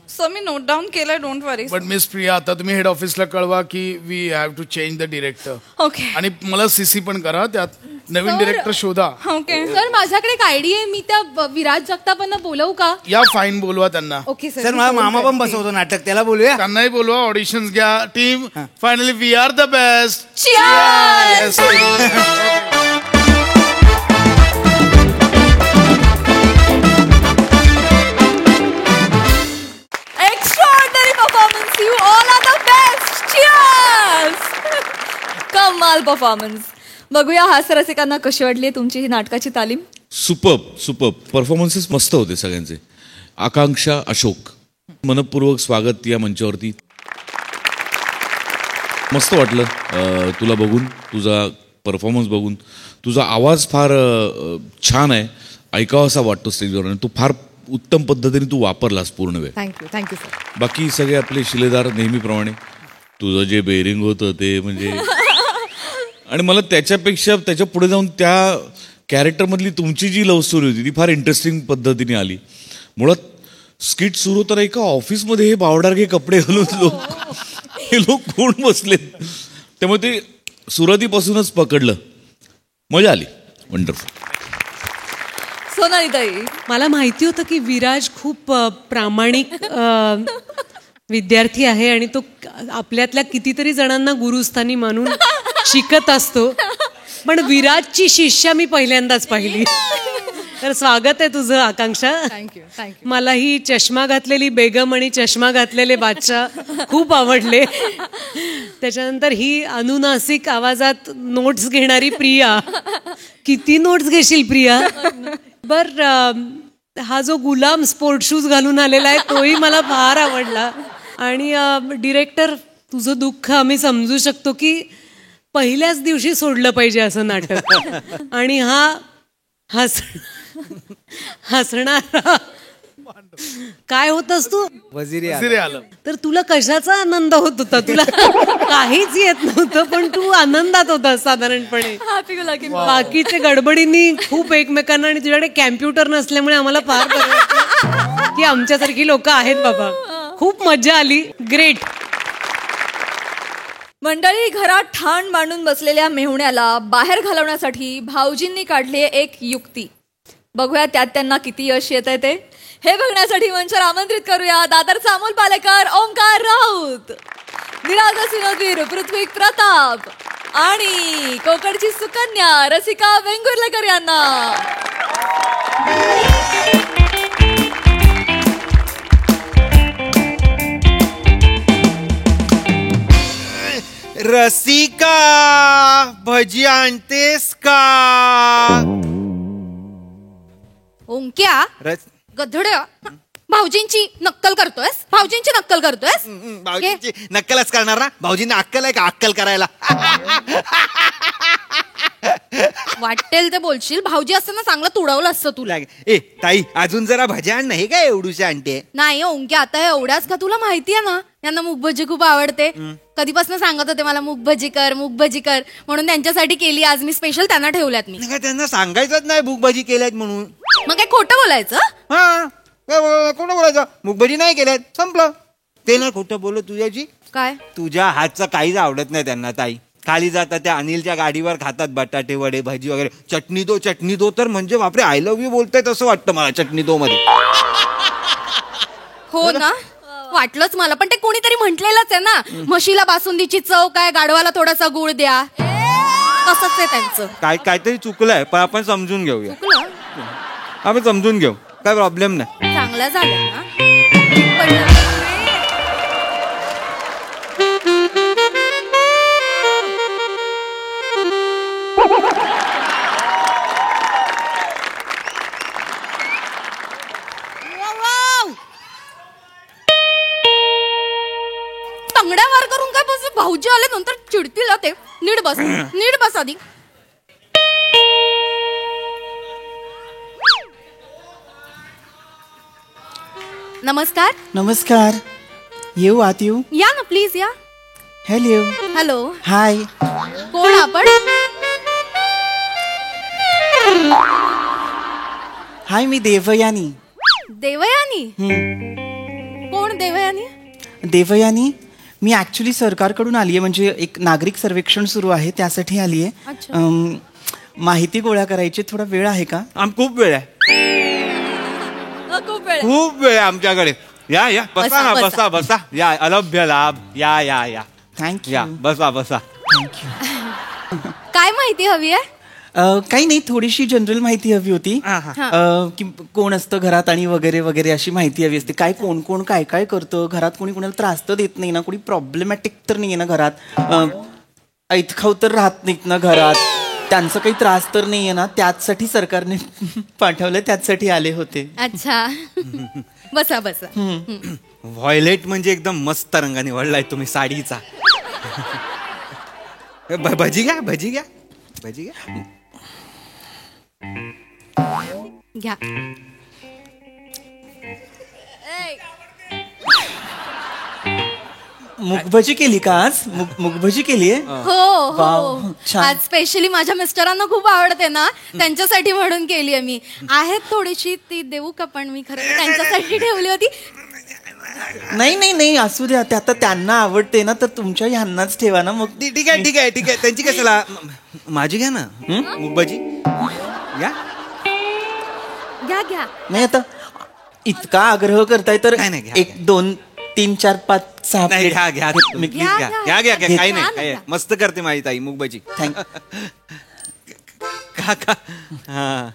सर मी नोट डाऊन केलंय, don't worry. But miss Priya, आता तुम्ही हेड ऑफिसला कळवा की we have to change the director. Okay आणि मला सीसी पण करा, त्यात नवीन डिरेक्टर शोधा. ओके सर माझ्याकडे एक आयडिया आहे. मी त्या विराज जगतापांना बोलवू का? या फाईन बोलवा त्यांना. ओके सर मला मामा पण बसवतो नाटक, त्याला बोलूया. त्यांनाही बोलवा, ऑडिशन्स घ्या. Team finally we are the best. Extraordinary performance. You all are the best. Cheers. कमाल परफॉर्मन्स. बघूया हास्यरसिकांना कशी वाटली तुमची ही नाटकाची तालीम. सुपर्ब परफॉर्मन्सेस मस्त होते सगळ्यांचे. आकांक्षा, अशोक, मनपूर्वक स्वागत या मंचावरती. मस्त वाटलं तुला बघून, तुझा परफॉर्मन्स बघून. तुझा आवाज फार छान आहे, ऐकावासा वाटतो स्टेजवर, आणि तू फार उत्तम पद्धतीने तू वापरलास पूर्ण वेळ. Thank you sir. बाकी सगळे आपले शिलेदार नेहमीप्रमाणे. तुझं जे बेरिंग होतं ते म्हणजे, आणि मला त्याच्या पुढे जाऊन त्या कॅरेक्टरमधली तुमची जी लव्ह स्टोरी होती ती फार इंटरेस्टिंग पद्धतीने आली. मुळात स्किट सुरू होताना एका ऑफिसमध्ये हे बावडारगे कपडे घालून हे लोक कोण बसलेत, त्यामुळे ते सुरुवातीपासूनच पकडलं. मजा आली. वंडरफुल. सोनालीताई, मला माहिती होतं की विराज खूप प्रामाणिक विद्यार्थी आहे आणि तो आपल्यातल्या कितीतरी जणांना गुरुस्थानी मानून शिकत असतो. पण विराजची शिष्या मी पहिल्यांदाच पाहिली. तर स्वागत आहे तुझं आकांक्षा. थँक्यू. मला ही चष्मा घातलेली बेगम आणि चष्मा घातलेले बादशाह खूप आवडले. त्याच्यानंतर ही अनुनासिक आवाजात नोट्स घेणारी प्रिया. किती नोट्स घेशील प्रिया. हा जो गुलाम स्पोर्ट शूज घालून आलेला आहे तोही मला फार आवडला. आणि डिरेक्टर, तुझं दुःख आम्ही समजू शकतो की पहिल्याच दिवशी सोडलं पाहिजे असं नाटक. आणि हा हसणारा काय होतस तू? वजिरी आलं. तर तुला कशाचा आनंद होत होता? तुला काहीच येत नव्हतं पण तू आनंदात होतास साधारणपणे. बाकीचे गडबडींनी खूप एकमेकांना, आणि तुझ्याकडे कॅम्प्युटर नसल्यामुळे आम्हाला फार बरं वाटलं की आमच्यासारखी लोक आहेत बाबा. खूप मजा आली. ग्रेट. मंडळी, घरात ठाण मांडून बसलेल्या मेहुण्याला बाहेर घालवण्यासाठी भाऊजींनी काढली एक युक्ती. बघूया त्यात त्यांना किती यश येत आहे ते. हे बघण्यासाठी मंचावर आमंत्रित करूया दादरचा अमोल पालेकर, ओंकार राऊत, निरागस विनोदवीर पृथ्वी प्रताप आणि कोकणची सुकन्या रसिका वेंगुर्लेकर यांना. रसिका, भजी आणतेस का? ओंक्या, गधड्या, भाऊजींची नक्कल करतोयस? भाऊजींची नक्कलच करणार ना? भाऊजींना अक्कल आहे का अक्कल करायला? वाटेल ते बोलशील. भाऊजी असताना चांगलं तुडवलं असतं तुला. ए ताई, अजून जरा भजी आण. नाही काय एवढूशी आणते? नाही ओंक्या, आता हे एवढ्याच का? तुला माहितीये ना यांना मूगभजी खूप आवडते. कधीपासून सांगत होते मला मूगभजी कर म्हणून त्यांच्यासाठी केली आज मी स्पेशल. त्यांना ठेवल्यात मी. काय त्यांना सांगायचंच नाही मूगभजी केल्यात म्हणून? मग काय खोटं बोलायचं? हा, खोटं बोलायचं. मूगभजी नाही केल्यात, संपलं. ते ना खोटं बोलत तुझ्याची. काय? तुझ्या हातचं काहीच आवडत नाही त्यांना ताई. खाली जातात त्या अनिलच्या गाडीवर खातात बटाटे वडे भजी वगैरे. चटणी दो तर म्हणजे बापरे आय लव्ह यू बोलतायत असं वाटतं मला चटणी दो मध्ये. हो ना, वाटलंच मला. पण ते कोणीतरी म्हटलेलंच आहे ना, म्हशीला बासुंदीची चव काय, गाढवाला थोडासा गुळ द्या. तसंच आहे त्यांचं. काहीतरी चुकलंय, पण आपण समजून घेऊया. आपण समजून घेऊ, काय प्रॉब्लेम नाही. चांगलं झालं ना. तंगड्या वार करून काय बस. भाऊजी आले नंतर चिडतील ते. नीट बस आधी. नमस्कार. नमस्कार. येऊ आत येऊ. या ना प्लीज या. हॅलो. हॅलो. हाय. कोण आपण? हाय, मी देवयानी. देवयानी. कोण देवयानी? देवयानी मी ऍक्च्युली सरकारकडून आली आहे, म्हणजे एक नागरिक सर्वेक्षण सुरू आहे त्यासाठी आली अच्छा. आहे. माहिती गोळा करायची, थोडा वेळ आहे का? खूप वेळ आहे. खूप वेळ. खूप वेळ आहे आमच्याकडे. या या बसा ना, बसा. बसा बसा. या अलभ्य लाभ. या या या. थँक्यू. या बसा बसा. काय माहिती हवी आहे? काही नाही, थोडीशी जनरल माहिती हवी होती. की कोण असतं घरात आणि वगैरे वगैरे अशी माहिती हवी असते. काय कोण कोण काय काय करतं घरात, कोणी कोणाला त्रास तर देत नाही ना, कोणी प्रॉब्लेमॅटिक तर नाही आहे ना घरात, ऐतखाव तर राहत नाहीत ना घरात, त्यांचा काही त्रास तर नाही आहे ना, त्याचसाठी सरकारने पाठवलं, त्याचसाठी आले होते. अच्छा. बसा बसा. व्हायलेट म्हणजे एकदम मस्त रंग निवडलाय तुम्ही साडीचा. भजी घ्या, भजी घ्या, भजी घ्या. घ्या. मुगभजी केली का आज? मुगभजी केली आहे? हो वाव, हो. छान. आज स्पेशली माझ्या मिस्टरांना खूप आवडते ना, त्यांच्यासाठी म्हणून केली आहे मी. आहेत थोडीशी, ती देऊ का? पण मी खरं त्यांच्यासाठी ठेवली होती. नाही नाही नाही, असू द्या. ते आता त्यांना आवडते ना, तर तुमच्या ह्यांनाच ठेवा ना मग. ठीक आहे ठीक आहे ठीक आहे. त्यांची कशाला, माझी घ्या ना मुगभजी. घ्या घ्या घ्या. नाही, आता इतका आग्रह करताय तर नाही, नाही, घ्या, 1 2 3 4 5 6 नाही, घ्या घ्या तुम्ही प्लीज घ्या, घ्या घ्या. घ्या घ्या घ्या. काही नाही, घ्या, काही घ्या. मस्त करते माझी ताई मुगभजी. काका. हा.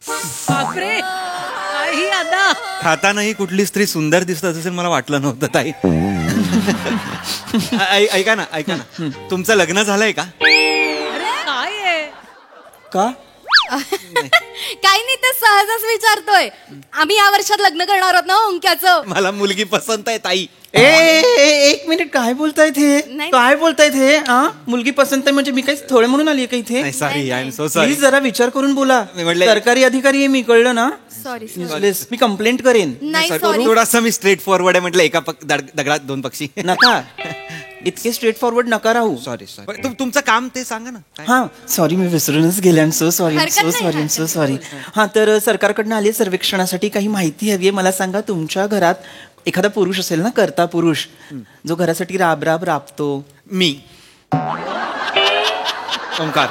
बापरे, आई आता. खातानाही कुठली स्त्री सुंदर दिसत असेल मला वाटलं नव्हतं ताई. ऐका ना, ऐका ना, तुमचं लग्न झालंय का? काय आहे? का? काही नाही, ते सहजच विचारतोय. आम्ही या वर्षात लग्न करणार आहोत ना ओंक्याचं. मला मुलगी पसंत आहे ताई. ए 1 मिनिट, काय बोलतायत हे? नाही. काय बोलतायत हे? मुलगी पसंत आहे म्हणजे मी काही थोडे म्हणून आली का इथे? Sorry, I am so sorry. Please जरा विचार करून बोला. मी म्हटलं- सरकारी अधिकारी आहे मी, कळलं ना? सॉरी. Useless. मी कंप्लेंट करेन. नाही सॉरी. थोडासा मी स्ट्रेट फॉरवर्ड आहे म्हटलं, एका दगडात 2 पक्षी. नका इतके स्ट्रेट फॉरवर्ड नका राहू. Sorry sorry. तुमचं काम ते सांगा ना. काय? हा सॉरी, मी विसरूनच गेले. आय एम सो सॉरी, हरकत सो नाही, सॉरी, हरकत सो सॉरी. हा, तर सरकारकडनं आली सर्वेक्षणासाठी काही माहिती हवी आहे. मला सांगा, तुमच्या घरात एखादा पुरुष असेल ना, करता पुरुष, जो घरासाठी राब राब राबतो. मी ओंकार.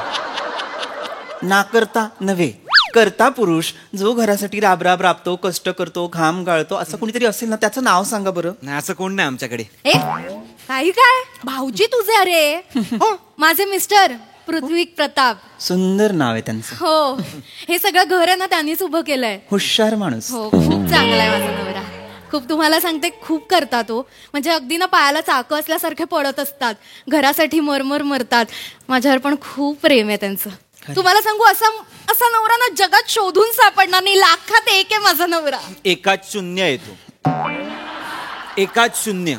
ना करता नव्हे, करता पुरुष जो घरासाठी राब राब राबतो, कष्ट करतो, घाम गाळतो, असं कोणीतरी असेल ना, त्याचं नाव सांगा बरं. नाही, असं कोण नाही आमच्याकडे. ए काही काय भाऊजी तुझे? अरे माझे मिस्टर पृथ्वी प्रताप. सुंदर नाव आहे त्यांचं. हो, हे सगळं घर आहे ना त्यांनीच उभं केलंय. हुशार माणूस. हो, खूप चांगला आहे माझा नवरा. खूप, तुम्हाला सांगते, खूप करतात तो. म्हणजे अगदी ना पायाला चाकं असल्यासारखे पडत असतात, घरासाठी मरमर मरतात. माझ्यावर पण खूप प्रेम आहे त्यांचं. तुम्हाला सांगू, असा नवरा ना जगात शोधून सापडणार नाही. लाखात एक आहे माझा नवरा. एकाच शून्य येतो. एकाच शून्य.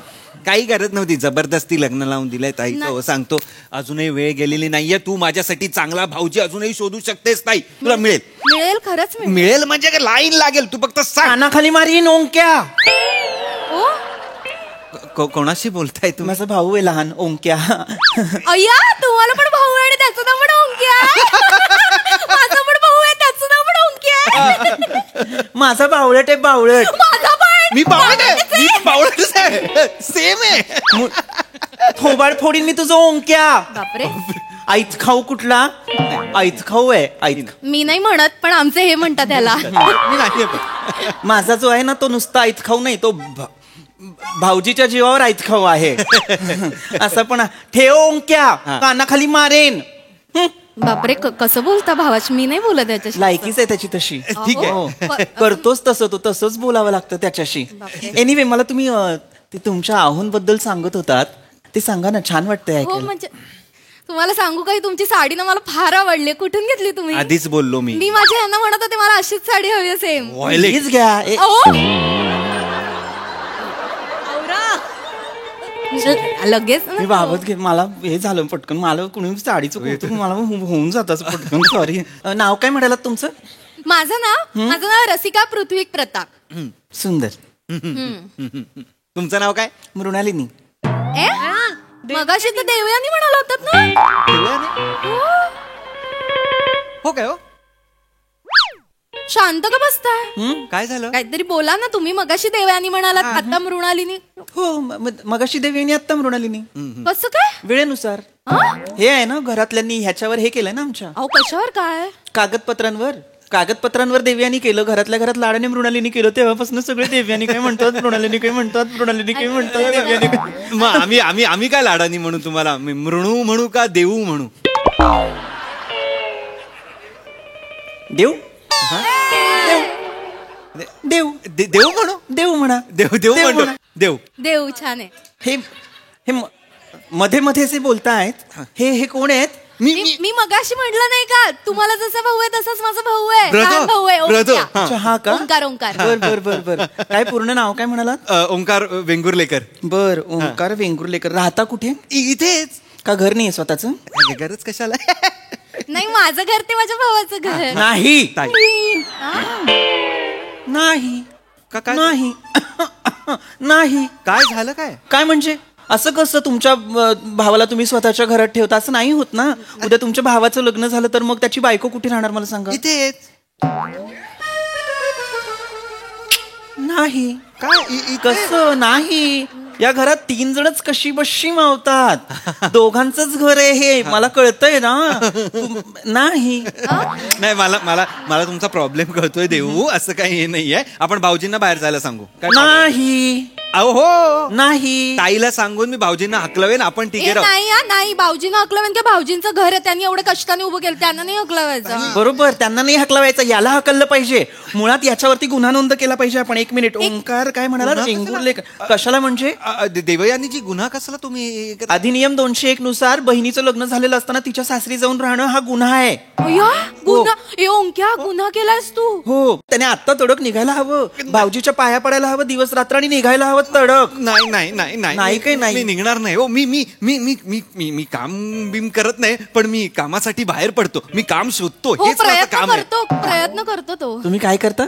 काही गरज नव्हती, जबरदस्ती लग्न लावून दिलंय ताई. सांगतो, अजूनही वेळ गेलेली नाहीये. तू माझ्यासाठी चांगला भाऊजी अजूनही शोधू शकतेस ताई. तुला मिळेल. मिळेल, खरंच मिळेल. मिळेल म्हणजे काय, लाईन लागेल. तू फक्त सांग. कानाखाली मारी ओंक्या. कोणाशी बोलताय तुम्ही? माझा भाऊ आहे लहान, ओंक्या. अय्या, तुम्हाला पण भाऊ आहे आणि त्याचं नाव पण ओंक्या. माझा पण भाऊ आहे, त्याचं नाव पण ओंक्या. माझा बावळट आहे, बावळट. माझा पण. मी बावळटच आहे. सेम आहे. थोबाड फोडीन मी तुझं ओंक्या. बापरे. ऐत खाऊ कुठला? ऐत खाऊ आहे, ऐत. मी नाही म्हणत, पण आमचे हे म्हणतात त्याला. मी नाही. माझा जो आहे ना, तो नुसता ऐत खाऊ नाही, तो भाऊजीच्या जीवावर ऐत खाऊ आहे. असं पण ठेव ओंक्या, कानाखाली मारेन. बापरे, कसं बोलता भावाची? मी नाही बोलत त्याच्याशी. लायकीच आहे त्याची तशी. ठीक आहे. करतोच तसं, तो तसंच बोलावं लागतं त्याच्याशी. एनिवे, मला तुम्ही ते तुमच्या आव्हानबद्दल सांगत होतात, ते सांगा ना, छान वाटतंय हो, ऐकायला. म्हणजे तुम्हाला सांगू काही, तुमची साडी ना मला फार आवडली. कुठून घेतली तुम्ही? आधीच बोललो मी. मी माझ्या ह्यांना म्हणत होते मला अशीच साडी हवी असेल. प्लीज घ्या. लगेच मी बाबत घे, मला हे झालं पटकन. मला कुणी साडीचं कौतुक मला होऊन जातं असं पटकन. सॉरी. नाव काय म्हणालात तुमचं? माझं नाव रसिका पृथ्वी प्रताप. सुंदर. तुमचं नाव काय? मृणालिनी. ए मगाशी तर देवयानी म्हणाला होतात ना. हो काय हो? शांत का बसताय? काय झालं? काहीतरी बोला ना तुम्ही. मगाशी देवयानी म्हणालात, आता मृणालिनी. हो मगाशी देवयानी आत्ता मृणालिनी. कसं काय? वेळेनुसार. हे आहे ना घरातल्यांनी ह्याच्यावर हे केलंय ना आमच्या. अहो कशावर काय? कागदपत्रांवर देवयानी केलं, घरातल्या घरात लाडाने मृणालिनी केलं. तेव्हापासून सगळे देवयानी काय म्हणतात, मृणालिनी काय म्हणतात, मृणालिनी काय म्हणतात, देवयानी काय. मग आम्ही काय लाडानी म्हणू तुम्हाला? मृणू म्हणू का देऊ म्हणू? देव देव देऊ म्हणू? देव म्हणा. देव म्हणू. देव देव छान आहे. हे मध्ये मध्ये जे बोलतायत हे कोण आहेत? मी मगाशी म्हटलं नाही का, तुम्हाला जसा भाऊ आहे तसाच माझा भाऊ आहे. लहान भाऊ आहे ओंक्या. हा का? ओंकार. बर काय पूर्ण नाव काय म्हणालात? ओंकार वेंगुर्लेकर. बर ओंकार वेंगुर्लेकर. राहता कुठे? इथेच. का घर नाही स्वतःच? घरच कशाला? नाही माझं घर ते माझ्या भावाचं घर. नाही नाही. काय झालं? काय म्हणजे असं कसं तुमच्या भावाला तुम्ही स्वतःच्या घरात ठेवता? असं नाही होत ना. उद्या तुमच्या भावाचं लग्न झालं तर मग त्याची बायको कुठे राहणार मला सांगा? इथेच. नाही. काय कसं नाही? या घरात 3 जणच कशी बशी मावतात. दोघांचंच घर आहे हे, मला कळतंय ना. नाही मला तुमचा प्रॉब्लेम कळतोय देऊ. असं काही हे नाहीये. आपण भाऊजींना बाहेर जायला सांगू. नाही. हो नाही. ताईला सांगून मी भाऊजींना हकलवेन. आपण तिघे राहू. नाही भाऊजींना हकलवेन. का भाऊजींचं घर आहे, त्यांनी एवढे कष्टाने उभं केलं, त्यांना नाही हकलवायचं. बरोबर, त्यांना नाही हकलवायचं, याला हकललं पाहिजे. मुळात याच्यावरती गुन्हा नोंद केला पाहिजे आपण. 1 मिनिट. ओंकार काय म्हणाला? वेंगुर्लेकर. कशाला म्हणजे? देवयानीची गुन्हा कसला तुम्ही? अधिनियम 201 नुसार बहिणीचं लग्न झालेलं असताना तिच्या सासरी जाऊन राहणं हा गुन्हा आहे. ओंक्या गुन्हा केलास तू? हो. त्याने आत्ता तडक निघायला हवं. भाऊजीच्या पाया पडायला हवं दिवस रात्र आणि निघायला हवं तडक. नाही काही नाही. मी निघणार नाही हो. मी काम बिम करत नाही, पण मी कामासाठी बाहेर पडतो. मी काम शोधतो. हेच माझं काम आहे. प्रयत्न करतो तो. तुम्ही काय करता?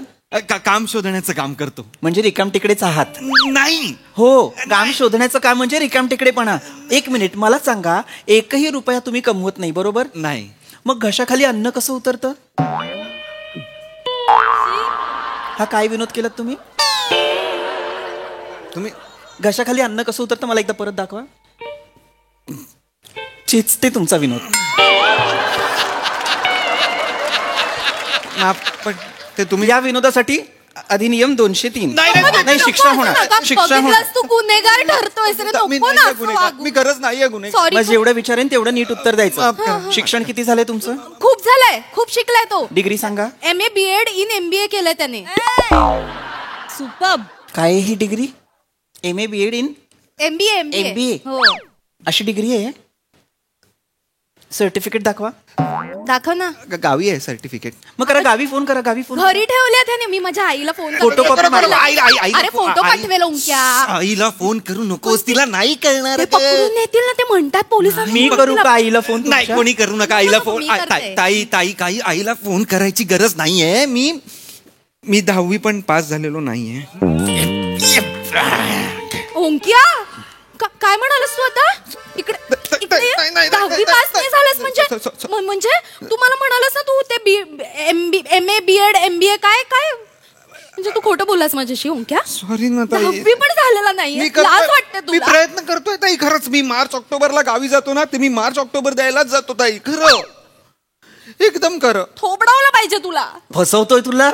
काम शोधण्याचं काम करतो. म्हणजे रिकाम टिकडेच आहात? नाही हो. काम शोधण्याचं काम म्हणजे रिकाम टिकडेपणा. 1 मिनिट. मला सांगा, 1ही रुपया तुम्ही कमवत नाही बरोबर? नाही. मग घशाखाली अन्न कसं उतरतं? हा काय विनोद केलात तुम्ही? घशाखाली अन्न कसं उतरतं मला एकदा परत दाखवा. चेचते तुमचा विनोद. पण ते तुम्ही या विनोदासाठी अधिनियम 203. नाही शिक्षा होणार. तू गुन्हेगार ठरतोय. मी गरज नाहीये गुन्हे. जेवढं विचारेन तेवढं नीट उत्तर द्यायचं. शिक्षण किती झालंय तुमचं? खूप झालंय. खूप शिकलाय तो. डिग्री सांगा. MA BEd in MBA केलंय त्याने. सुपर्ब. काय ही degree? MA BEd in MBA. हो. अशी डिग्री आहे? सर्टिफिकेट दाखवा. दाखव ना. गावी आहे सर्टिफिकेट. मग करा गावी फोन करा. गावी फोन घरी ठेवल्या त्याने. मी माझ्या आईला फोन फोटो कॉपी मारला. अरे फोटो पाठवेल ओंक्या. आईला फोन करू नकोस. तिला नाही कळणार. पकडून नेतील ना ते म्हणतात पोलिसांना. मी करू का आईला फोन? नाही कोणी करू नका आईला फोन. ताई काही आईला फोन करायची गरज नाहीये. मी 10वी पण पास झालेलो नाहीये. ओंक्या काय म्हणालस तू आता? इकडे 10वी पास नाही झालंस म्हणजे तू मला म्हणालस ना तू ते MA BEd MBA काय म्हणजे तू खोटं बोललास माझ्याशी ओंक्या. सॉरी ना ताई. 10वी पण झालेला नाही. लाज वाटते तुला? मी प्रयत्न करतोय ताई खरंच. मी मार्च ऑक्टोबरला गावी जातो ना, ते मी मार्च ऑक्टोबर द्यायलाच जातो ताई. खरं एकदम खरं. थोपडावलं पाहिजे तुला. फसवतोय तुला.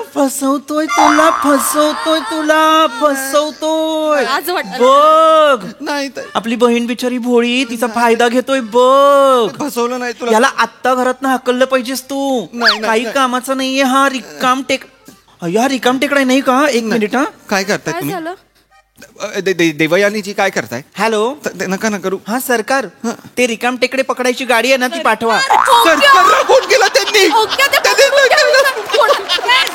बघ नाही आपली बहीण बिचारी भोळी, तिचा फायदा घेतोय बघ. फसवलं नाही तुला. याला आत्ता घरात ना हकललं पाहिजेस तू. काही कामाचा नाहीये हा. रिकाम टेकडा नाही का? 1 मिनिट. हा काय करताय तुम्ही? देवयानीजी काय करताय? हॅलो. नका ना करू. हा सरकार. ते रिकाम टेकडे पकडायची गाडी आहे ना ती पाठवा. सरकारला फोन केला त्यांनी. त्यांनी ओंक्या, ते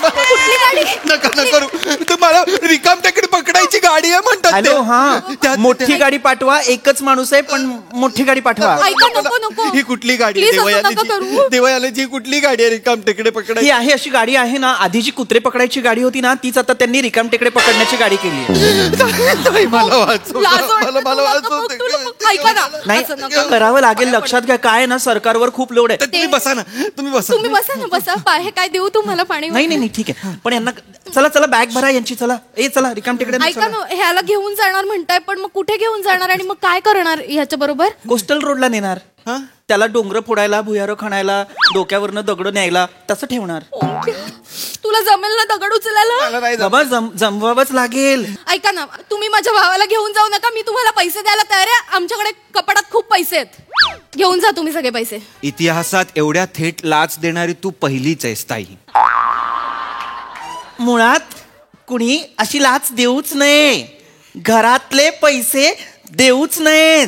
कुठली गाडी? नका न करू ते मला रिकाम टेकडे पकडायची गाडी आहे म्हणतात ते. हॅलो हा मोठी गाडी पाठवा. एकच माणूस आहे पण मोठी गाडी पाठवा. ऐका, नको नको ही कुठली गाडी Please, असं नका करू. देवयानीची कुठली गाडी आहे रिकाम टेकडे ही पकडायची? आहे अशी गाडी आहे ना, आधी जी कुत्रे पकडायची गाडी होती ना, तीच आता त्यांनी रिकाम टेकडे पकडण्याची गाडी केली आहे. मला वाचव लाज वाटते मला तुला, वाचव नको, तुला- ऐका ना, नाही असं नका. करावं लागेल. लक्षात घ्या काय आहे ना, सरकारवर खूप लोड आहे. तुम्ही बसा ना तुम्ही बसा तुम्ही बसा ना, बसा. हे काय देऊ तुम्हाला पाणी? नाही नाही नाही, ठीक आहे. पण यांना चला चला बॅग भरा यांची. चला चला रिकाम टेकडे ऐका ना, ह्याला घेऊन जाणार म्हणताय, पण मग कुठे घेऊन जाणार आणि मग काय करणार ह्याच्या बरोबर? कोस्टल रोडला नेणार. त्याला डोंगर फोडायला, भुयारं खाणायला, डोक्यावरनं दगड न्यायला तसं ठेवणार. तुला जमेल ना दगड उचलायला? बाबा जमवावंच लागेल. ऐका ना, तुम्ही माझ्या भावाला घेऊन जाऊ नका. मी तुम्हाला पैसे द्यायला तयार आहे. आमच्याकडे कपाटात खूप पैसे आहेत. घेऊन जा तुम्ही सगळे पैसे. इतिहासात एवढ्या थेट लाच देणारी तू पहिलीच आहेस ताई. मुळात कुणी अशी लाच देऊच नये. घरातले पैसे देऊच नाहीत.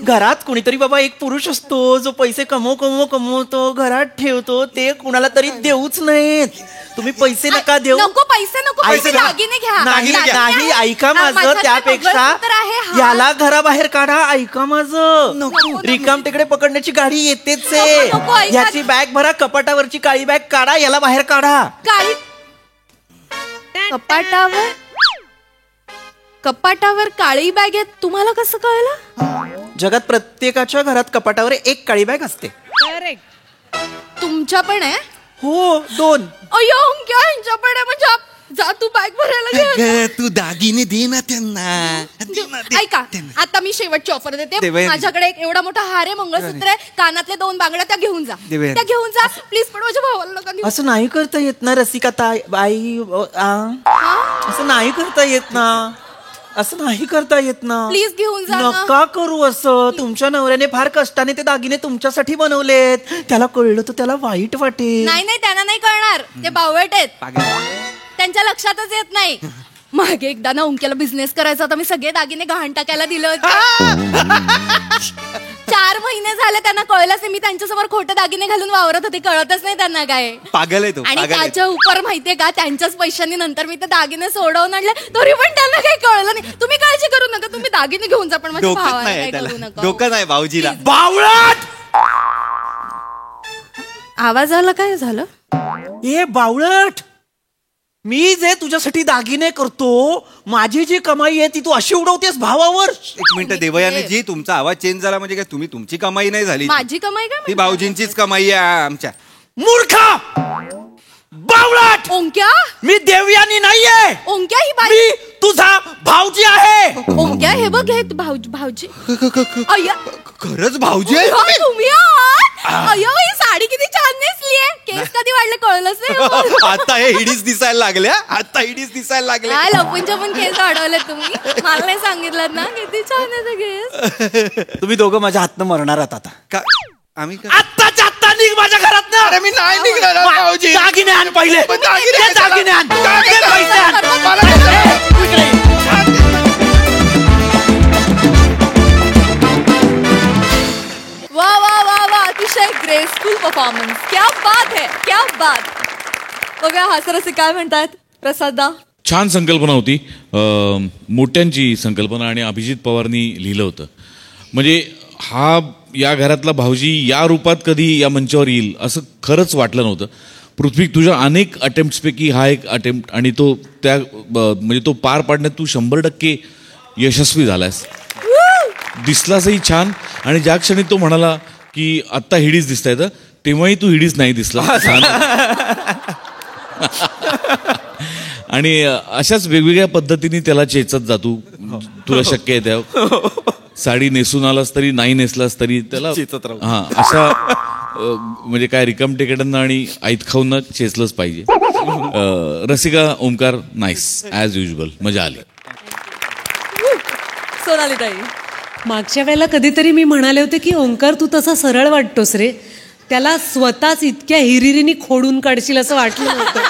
घरात कुणीतरी बाबा एक पुरुष असतो जो पैसे कमवतो, घरात ठेवतो. ते कुणाला तरी देऊच नाहीत. तुम्ही पैसे नका देऊ. नको पैसे, नको पैसे, दागिने घ्या. नाही दागिने नाही, आहे. ऐका माझं. माझ्याकडे त्यापेक्षा मंगळसूत्र आहे. हा. याला घराबाहेर काढा. ऐका माझं. रिकाम तिकडे पकडण्याची गाडी येतेच नको, ऐका. आहे. याची बॅग भरा. कपाटावरची काळी बॅग काढा. याला बाहेर काढा. काळी कपाटावर काळी बॅग आहे. तुम्हाला कसं कळलं? जगात प्रत्येकाच्या घरात कपाटावर एक काळी बॅग असते. तुमच्या पण आहे? हो 2. अय्यो क्या ह्यांच्या पण आहे? म्हणजे जा तू बॅग भरायला घे. अगं, तू दागिने दे ना त्यांना. ऐका, आता मी शेवटची ऑफर देते. देवयानी. माझ्याकडे एक एवढा मोठा हार आहे, मंगळसूत्र आहे, कानातले 2 बांगड्या, त्या घेऊन जा. देवयानी. त्या घेऊन जा प्लीज. पण माझ्या भावाला नका घेऊन. असं नाही करता येत ना रसिका ताई बाई. असं नाही करता येत ना. असं नाही करता येत ना. प्लीज घेऊन जा ना. नका करू असं. तुमच्या नवऱ्याने फार कष्टाने ते दागिने तुमच्यासाठी बनवलेत. त्याला कळलं तर त्याला वाईट वाटेल. नाही नाही, त्यांना नाही कळणार. ते बावळट आहेत. त्यांच्या लक्षातच येत नाही. मागे एकदा ना ओंक्याला बिझनेस करायचा होता. मी सगळे दागिने गहाण टाकायला दिले होते. 4 महिने झाले त्यांना कळलंच नाही. मी त्यांच्यासमोर खोटे दागिने घालून वावरत होते. कळतच नाही त्यांना काय. पागल आहे तो. आणि पागल आहे. त्याच्या उपर माहितीये का, त्यांच्याच पैशांनी नंतर मी ते दागिने सोडवून आणले, तरी पण त्यांना काही कळलं नाही. तुम्ही काळजी करू नका. तुम्ही दागिने घेऊन जा, पण माझ्या डोकं भावाला नाही काही त्याला. करू नका. डोकं नाही भाऊजीला. बावळट. आवाजाला काय झालं? ए बावळट. मी जे तुझ्यासाठी दागिने करतो, माझी जी कमाई आहे ती तू अशी उडवतेस भावावर. एक मिनिट देवयानी जी, तुमचा आवाज चेंज झाला म्हणजे काय तुमची कमाई नाही झाली. माझी कमाई काय ती भाऊजींचीच कमाई आहे आमच्या. मूर्खा. बावळट. ओंक्या, मी देवयानी नाहीये. ओंक्या ही बाई. मी तुझा भाऊजी आहे. ओंक्या हे बघ, हे भाऊजी. अय्या, खरंच भाऊजी आहे? हा, तुम्ही आहात? अय्या, ही साडी किती छान नेसलीये. केस कधी वाढले कळलंच नाही. आता हे हिडीच दिसायला लागल्या. आता हिडीच दिसायला लागले. काय लपूनच्या पण केस वाढवले तुम्ही. मला नाही सांगितलं ना. किती छान आहे ते केस. तुम्ही दोघं माझ्या हातनं मरणार आहात आता. का आम्ही का आत्ताच्या आत्ता निघ माझ्या घरात ना. अरे मी नाही निघणार भाऊजी. दागिने आण पहिले. दागिने ते दागिने आण. दागिने ते पैसे आण. वा वा वा वा, अतिशय ग्रेसफुल परफॉर्मन्स. क्या बात है, क्या बात. बघा हास्यरसिक काय म्हणतात प्रसाददा. छान संकल्पना होती. मोठ्यांची संकल्पना आणि अभिजित पवारनी लिहिलं होतं. म्हणजे हा या घरातला भाऊजी या रूपात कधी या मंचावर येईल असं खरंच वाटलं नव्हतं. पृथ्वी, तुझ्या अनेक अटेम्प्टपैकी हा एक अटेम्प्ट आणि तो त्या म्हणजे तो पार पाडण्यात तू 100% यशस्वी झालास. दिसलासही छान. आणि ज्या क्षणी तो म्हणाला की आत्ता हिडीच दिसताय तर तेव्हाही तू हिडीच नाही दिसला. आणि अशाच वेगवेगळ्या पद्धतीने त्याला चेचत जातो. तुला शक्य आहे त्या साडी नेसून आलास तरी नाही नेसलास तरी त्याला हा अशा म्हणजे काय रिकाम टेकड्यांना आणि आईत खाऊन चेचलंच पाहिजे. Rasika Omkar nice as usual. मजा आली. सोनाली ताई. मागच्या वेळेला कधीतरी मी म्हणाले होते की ओंकार तू तसा सरळ वाटतोस रे. त्याला स्वतःच इतक्या हिरिरीने खोडून काढशील असं वाटलं नव्हतं.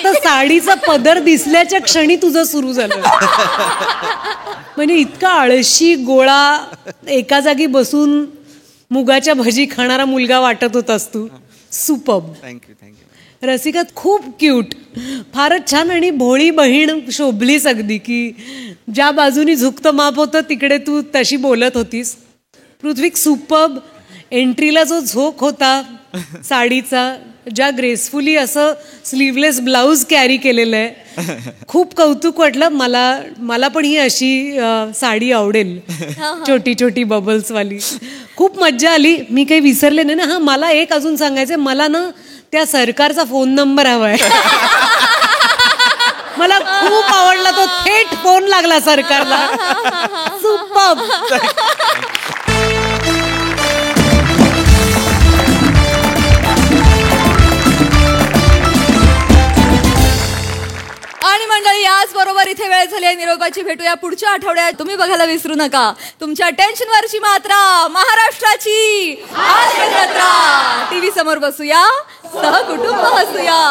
फक्त साडीचा पदर दिसल्याच्या क्षणी तुझं सुरू झालं. म्हणजे इतका आळशी गोळा एका जागी बसून मुगाच्या भजी खाणारा मुलगा वाटत होतास तू. सुपर्ब. थँक्यू. रसिका खूप क्यूट, फारच छान आणि भोळी बहीण शोभलीस अगदी, की ज्या बाजूनी झुकतं माप होतं तिकडे तू तशी बोलत होतीस. पृथ्वी सुपर्ब. एंट्रीला जो झोक होता साडीचा, ज्या ग्रेसफुली असं स्लीवलेस ब्लाऊज कॅरी केलेलं आहे, खूप कौतुक वाटलं. मला पण ही अशी साडी आवडेल, छोटी छोटी बबल्सवाली. खूप मज्जा आली. मी काही विसरले नाही ना. मला एक अजून सांगायचं, मला ना त्या सरकारचा फोन नंबर हवाय. मला खूप आवडला तो, थेट फोन लागला सरकारला. सुपर्ब. आणि मंडळी, याच बरोबर इथे वेळ झाली आहे निरोपाची. भेटूया पुढच्या आठवड्यात. तुम्ही बघायला विसरू नका तुमच्या टेन्शनवरची मात्रा, महाराष्ट्राची हास्य जत्रा. टीव्ही समोर बसूया, सहकुटुंब हसूया.